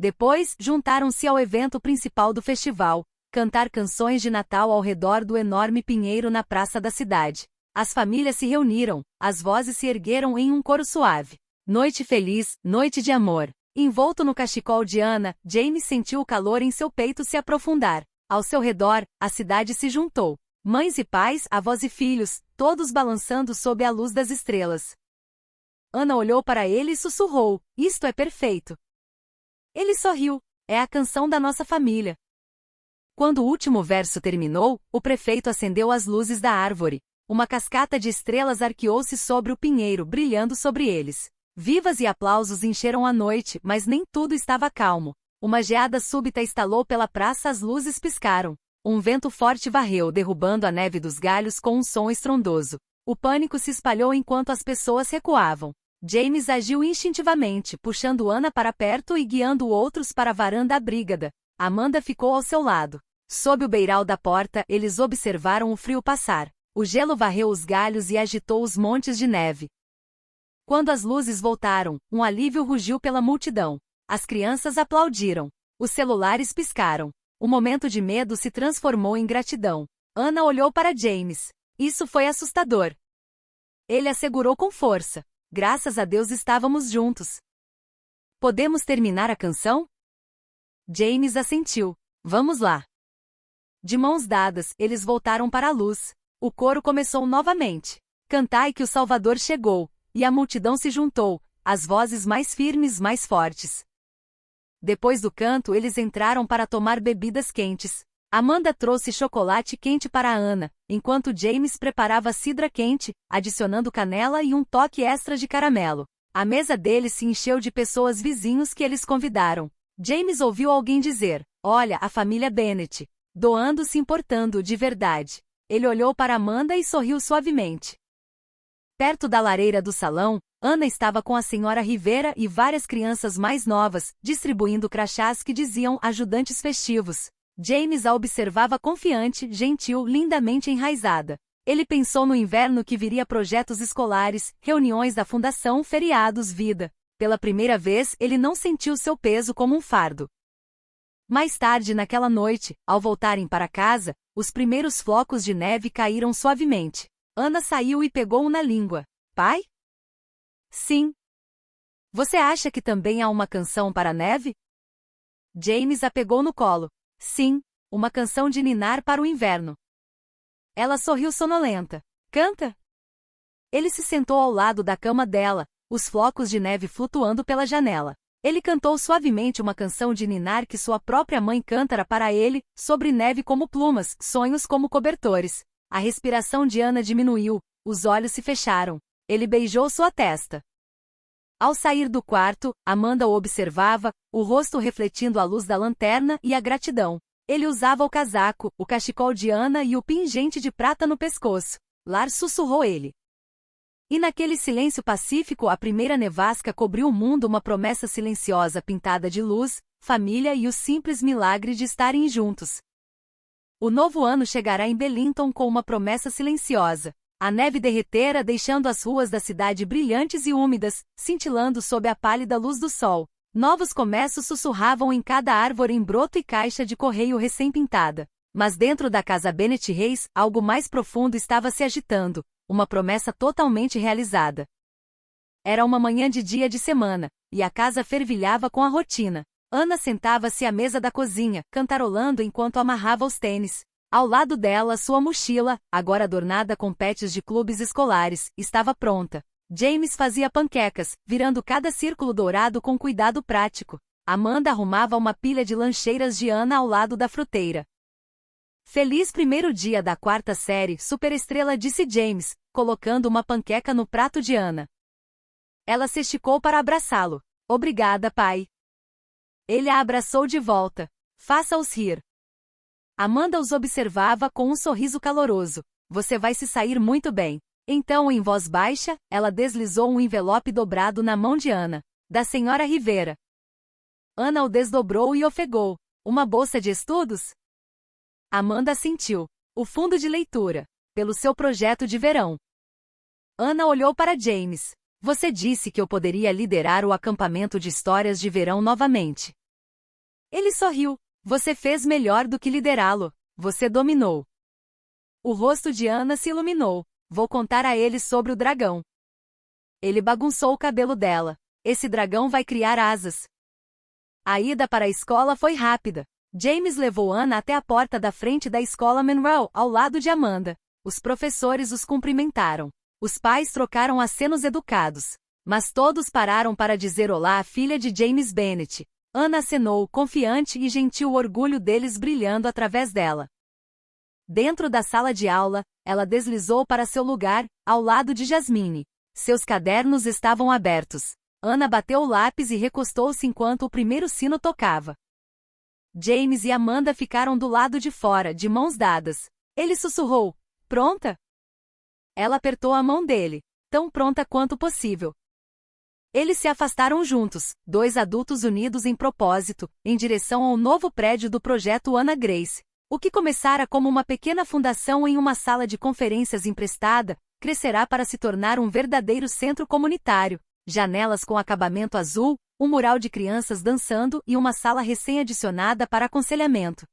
Depois, juntaram-se ao evento principal do festival, cantar canções de Natal ao redor do enorme pinheiro na praça da cidade. As famílias se reuniram, as vozes se ergueram em um coro suave. Noite feliz, noite de amor. Envolto no cachecol de Ana, James sentiu o calor em seu peito se aprofundar. Ao seu redor, a cidade se juntou. Mães e pais, avós e filhos, todos balançando sob a luz das estrelas. Ana olhou para ele e sussurrou, isto é perfeito. Ele sorriu, é a canção da nossa família. Quando o último verso terminou, o prefeito acendeu as luzes da árvore. Uma cascata de estrelas arqueou-se sobre o pinheiro, brilhando sobre eles. Vivas e aplausos encheram a noite, mas nem tudo estava calmo. Uma geada súbita estalou pela praça, as luzes piscaram. Um vento forte varreu, derrubando a neve dos galhos com um som estrondoso. O pânico se espalhou enquanto as pessoas recuavam. James agiu instintivamente, puxando Ana para perto e guiando outros para a varanda abrígada. Amanda ficou ao seu lado. Sob o beiral da porta, eles observaram o frio passar. O gelo varreu os galhos e agitou os montes de neve. Quando as luzes voltaram, um alívio rugiu pela multidão. As crianças aplaudiram. Os celulares piscaram. O momento de medo se transformou em gratidão. Ana olhou para James. Isso foi assustador. Ele assegurou com força. Graças a Deus estávamos juntos. Podemos terminar a canção? James assentiu. Vamos lá. De mãos dadas, eles voltaram para a luz. O coro começou novamente. Cantai que o Salvador chegou. E a multidão se juntou, as vozes mais firmes, mais fortes. Depois do canto, eles entraram para tomar bebidas quentes. Amanda trouxe chocolate quente para Ana, enquanto James preparava cidra quente, adicionando canela e um toque extra de caramelo. A mesa deles se encheu de pessoas vizinhos que eles convidaram. James ouviu alguém dizer, olha, a família Bennett, doando se importando de verdade. Ele olhou para Amanda e sorriu suavemente. Perto da lareira do salão, Ana estava com a senhora Rivera e várias crianças mais novas, distribuindo crachás que diziam ajudantes festivos. James a observava confiante, gentil, lindamente enraizada. Ele pensou no inverno que viria, projetos escolares, reuniões da fundação, feriados, vida. Pela primeira vez, ele não sentiu seu peso como um fardo. Mais tarde naquela noite, ao voltarem para casa, os primeiros flocos de neve caíram suavemente. Ana saiu e pegou-o na língua. Pai? Sim. Você acha que também há uma canção para a neve? James a pegou no colo. Sim, uma canção de ninar para o inverno. Ela sorriu sonolenta. Canta? Ele se sentou ao lado da cama dela, os flocos de neve flutuando pela janela. Ele cantou suavemente uma canção de ninar que sua própria mãe cantara para ele, sobre neve como plumas, sonhos como cobertores. A respiração de Ana diminuiu, os olhos se fecharam. Ele beijou sua testa. Ao sair do quarto, Amanda o observava, o rosto refletindo a luz da lanterna e a gratidão. Ele usava o casaco, o cachecol de Ana e o pingente de prata no pescoço. Lars sussurrou ele. E naquele silêncio pacífico, a primeira nevasca cobriu o mundo, uma promessa silenciosa pintada de luz, família e o simples milagre de estarem juntos. O novo ano chegará em Bellington com uma promessa silenciosa. A neve derretera, deixando as ruas da cidade brilhantes e úmidas, cintilando sob a pálida luz do sol. Novos começos sussurravam em cada árvore em broto e caixa de correio recém-pintada. Mas dentro da casa Bennet Reis, algo mais profundo estava se agitando, uma promessa totalmente realizada. Era uma manhã de dia de semana, e a casa fervilhava com a rotina. Ana sentava-se à mesa da cozinha, cantarolando enquanto amarrava os tênis. Ao lado dela, sua mochila, agora adornada com patches de clubes escolares, estava pronta. James fazia panquecas, virando cada círculo dourado com cuidado prático. Amanda arrumava uma pilha de lancheiras de Ana ao lado da fruteira. Feliz primeiro dia da quarta série, superestrela, disse James, colocando uma panqueca no prato de Ana. Ela se esticou para abraçá-lo. Obrigada, pai. Ele a abraçou de volta. Faça-os rir. Amanda os observava com um sorriso caloroso. Você vai se sair muito bem. Então, em voz baixa, ela deslizou um envelope dobrado na mão de Ana. Da senhora Rivera. Ana o desdobrou e ofegou. Uma bolsa de estudos? Amanda assentiu. O fundo de leitura. Pelo seu projeto de verão. Ana olhou para James. Você disse que eu poderia liderar o acampamento de histórias de verão novamente. Ele sorriu. Você fez melhor do que liderá-lo. Você dominou. O rosto de Ana se iluminou. Vou contar a ele sobre o dragão. Ele bagunçou o cabelo dela. Esse dragão vai criar asas. A ida para a escola foi rápida. James levou Ana até a porta da frente da escola Monroe, ao lado de Amanda. Os professores os cumprimentaram. Os pais trocaram acenos educados. Mas todos pararam para dizer olá à filha de James Bennet. Ana acenou, confiante e gentil, o orgulho deles brilhando através dela. Dentro da sala de aula, ela deslizou para seu lugar, ao lado de Jasmine. Seus cadernos estavam abertos. Ana bateu o lápis e recostou-se enquanto o primeiro sino tocava. James e Amanda ficaram do lado de fora, de mãos dadas. Ele sussurrou, pronta? Ela apertou a mão dele, tão pronta quanto possível. Eles se afastaram juntos, dois adultos unidos em propósito, em direção ao novo prédio do projeto Ana Grace. O que começara como uma pequena fundação em uma sala de conferências emprestada, crescerá para se tornar um verdadeiro centro comunitário. Janelas com acabamento azul, um mural de crianças dançando e uma sala recém-adicionada para aconselhamento.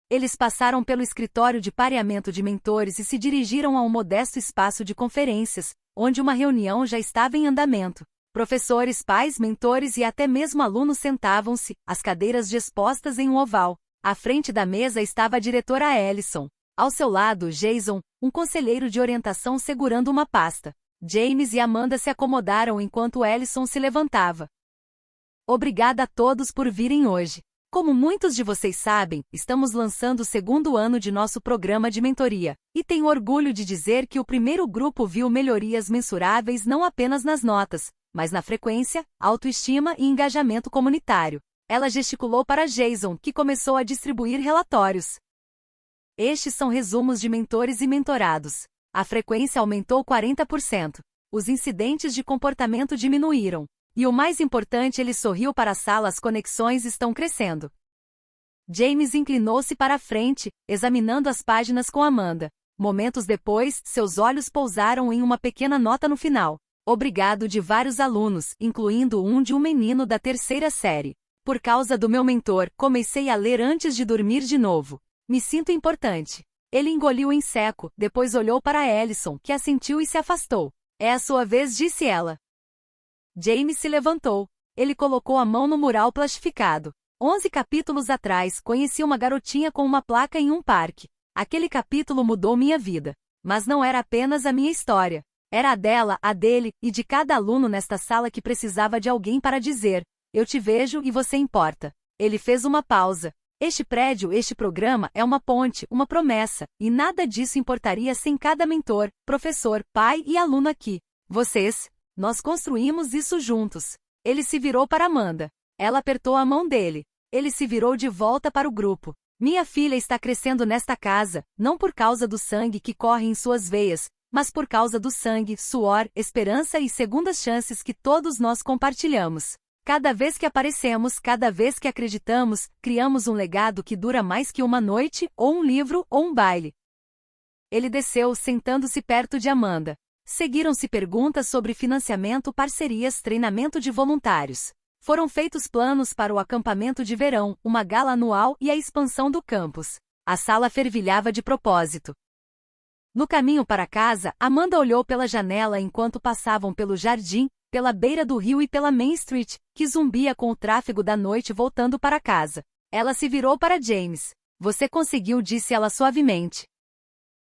Eles passaram pelo escritório de pareamento de mentores e se dirigiram a um modesto espaço de conferências, onde uma reunião já estava em andamento. Professores, pais, mentores e até mesmo alunos sentavam-se, as cadeiras dispostas em um oval. À frente da mesa estava a diretora Ellison. Ao seu lado, Jason, um conselheiro de orientação segurando uma pasta. James e Amanda se acomodaram enquanto Ellison se levantava. Obrigada a todos por virem hoje. Como muitos de vocês sabem, estamos lançando o segundo ano de nosso programa de mentoria, e tenho orgulho de dizer que o primeiro grupo viu melhorias mensuráveis não apenas nas notas, mas na frequência, autoestima e engajamento comunitário. Ela gesticulou para Jason, que começou a distribuir relatórios. Estes são resumos de mentores e mentorados. A frequência aumentou 40%. Os incidentes de comportamento diminuíram. E o mais importante, ele sorriu para a sala, as conexões estão crescendo. James inclinou-se para a frente, examinando as páginas com Amanda. Momentos depois, seus olhos pousaram em uma pequena nota no final. Obrigado, de vários alunos, incluindo um de um menino da terceira série. Por causa do meu mentor, comecei a ler antes de dormir de novo. Me sinto importante. Ele engoliu em seco, depois olhou para Ellison, que assentiu e se afastou. É a sua vez, disse ela. James se levantou. Ele colocou a mão no mural plastificado. 11 capítulos atrás, conheci uma garotinha com uma placa em um parque. Aquele capítulo mudou minha vida. Mas não era apenas a minha história. Era a dela, a dele, e de cada aluno nesta sala que precisava de alguém para dizer: eu te vejo e você importa. Ele fez uma pausa. Este prédio, este programa, é uma ponte, uma promessa, e nada disso importaria sem cada mentor, professor, pai e aluno aqui. Vocês. Nós construímos isso juntos. Ele se virou para Amanda. Ela apertou a mão dele. Ele se virou de volta para o grupo. Minha filha está crescendo nesta casa, não por causa do sangue que corre em suas veias, mas por causa do sangue, suor, esperança e segundas chances que todos nós compartilhamos. Cada vez que aparecemos, cada vez que acreditamos, criamos um legado que dura mais que uma noite, ou um livro, ou um baile. Ele desceu, sentando-se perto de Amanda. Seguiram-se perguntas sobre financiamento, parcerias, treinamento de voluntários. Foram feitos planos para o acampamento de verão, uma gala anual e a expansão do campus. A sala fervilhava de propósito. No caminho para casa, Amanda olhou pela janela enquanto passavam pelo jardim, pela beira do rio e pela Main Street, que zumbia com o tráfego da noite voltando para casa. Ela se virou para James. Você conseguiu, disse ela suavemente.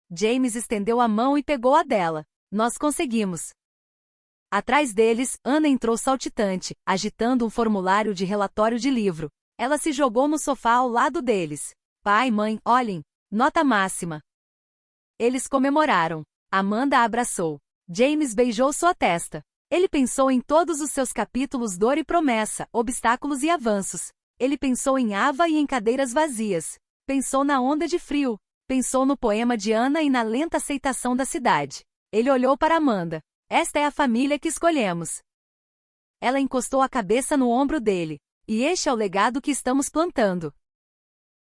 James estendeu a mão e pegou a dela. Nós conseguimos. Atrás deles, Ana entrou saltitante, agitando um formulário de relatório de livro. Ela se jogou no sofá ao lado deles. Pai, mãe, olhem. Nota máxima. Eles comemoraram. Amanda a abraçou. James beijou sua testa. Ele pensou em todos os seus capítulos Dor e Promessa, Obstáculos e Avanços. Ele pensou em Ava e em cadeiras vazias. Pensou na onda de frio. Pensou no poema de Ana e na lenta aceitação da cidade. Ele olhou para Amanda. Esta é a família que escolhemos. Ela encostou a cabeça no ombro dele. E este é o legado que estamos plantando.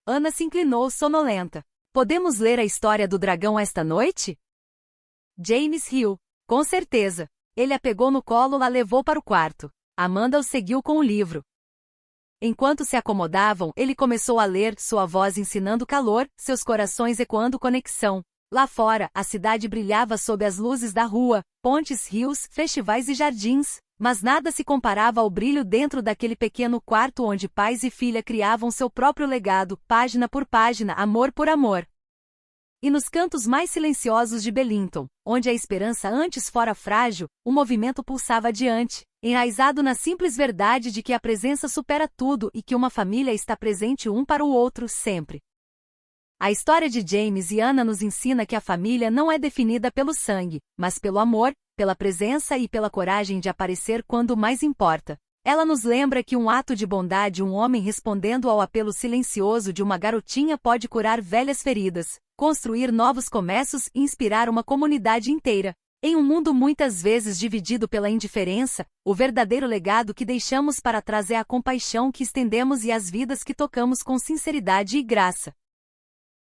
Ana se inclinou sonolenta. Podemos ler a história do dragão esta noite? James riu. Com certeza. Ele a pegou no colo e a levou para o quarto. Amanda o seguiu com o livro. Enquanto se acomodavam, ele começou a ler, sua voz ensinando calor, seus corações ecoando conexão. Lá fora, a cidade brilhava sob as luzes da rua, pontes, rios, festivais e jardins, mas nada se comparava ao brilho dentro daquele pequeno quarto onde pais e filha criavam seu próprio legado, página por página, amor por amor. E nos cantos mais silenciosos de Bellington, onde a esperança antes fora frágil, o movimento pulsava adiante, enraizado na simples verdade de que a presença supera tudo e que uma família está presente um para o outro, sempre. A história de James e Ana nos ensina que a família não é definida pelo sangue, mas pelo amor, pela presença e pela coragem de aparecer quando mais importa. Ela nos lembra que um ato de bondade, um homem respondendo ao apelo silencioso de uma garotinha pode curar velhas feridas, construir novos começos e inspirar uma comunidade inteira. Em um mundo muitas vezes dividido pela indiferença, o verdadeiro legado que deixamos para trás é a compaixão que estendemos e as vidas que tocamos com sinceridade e graça.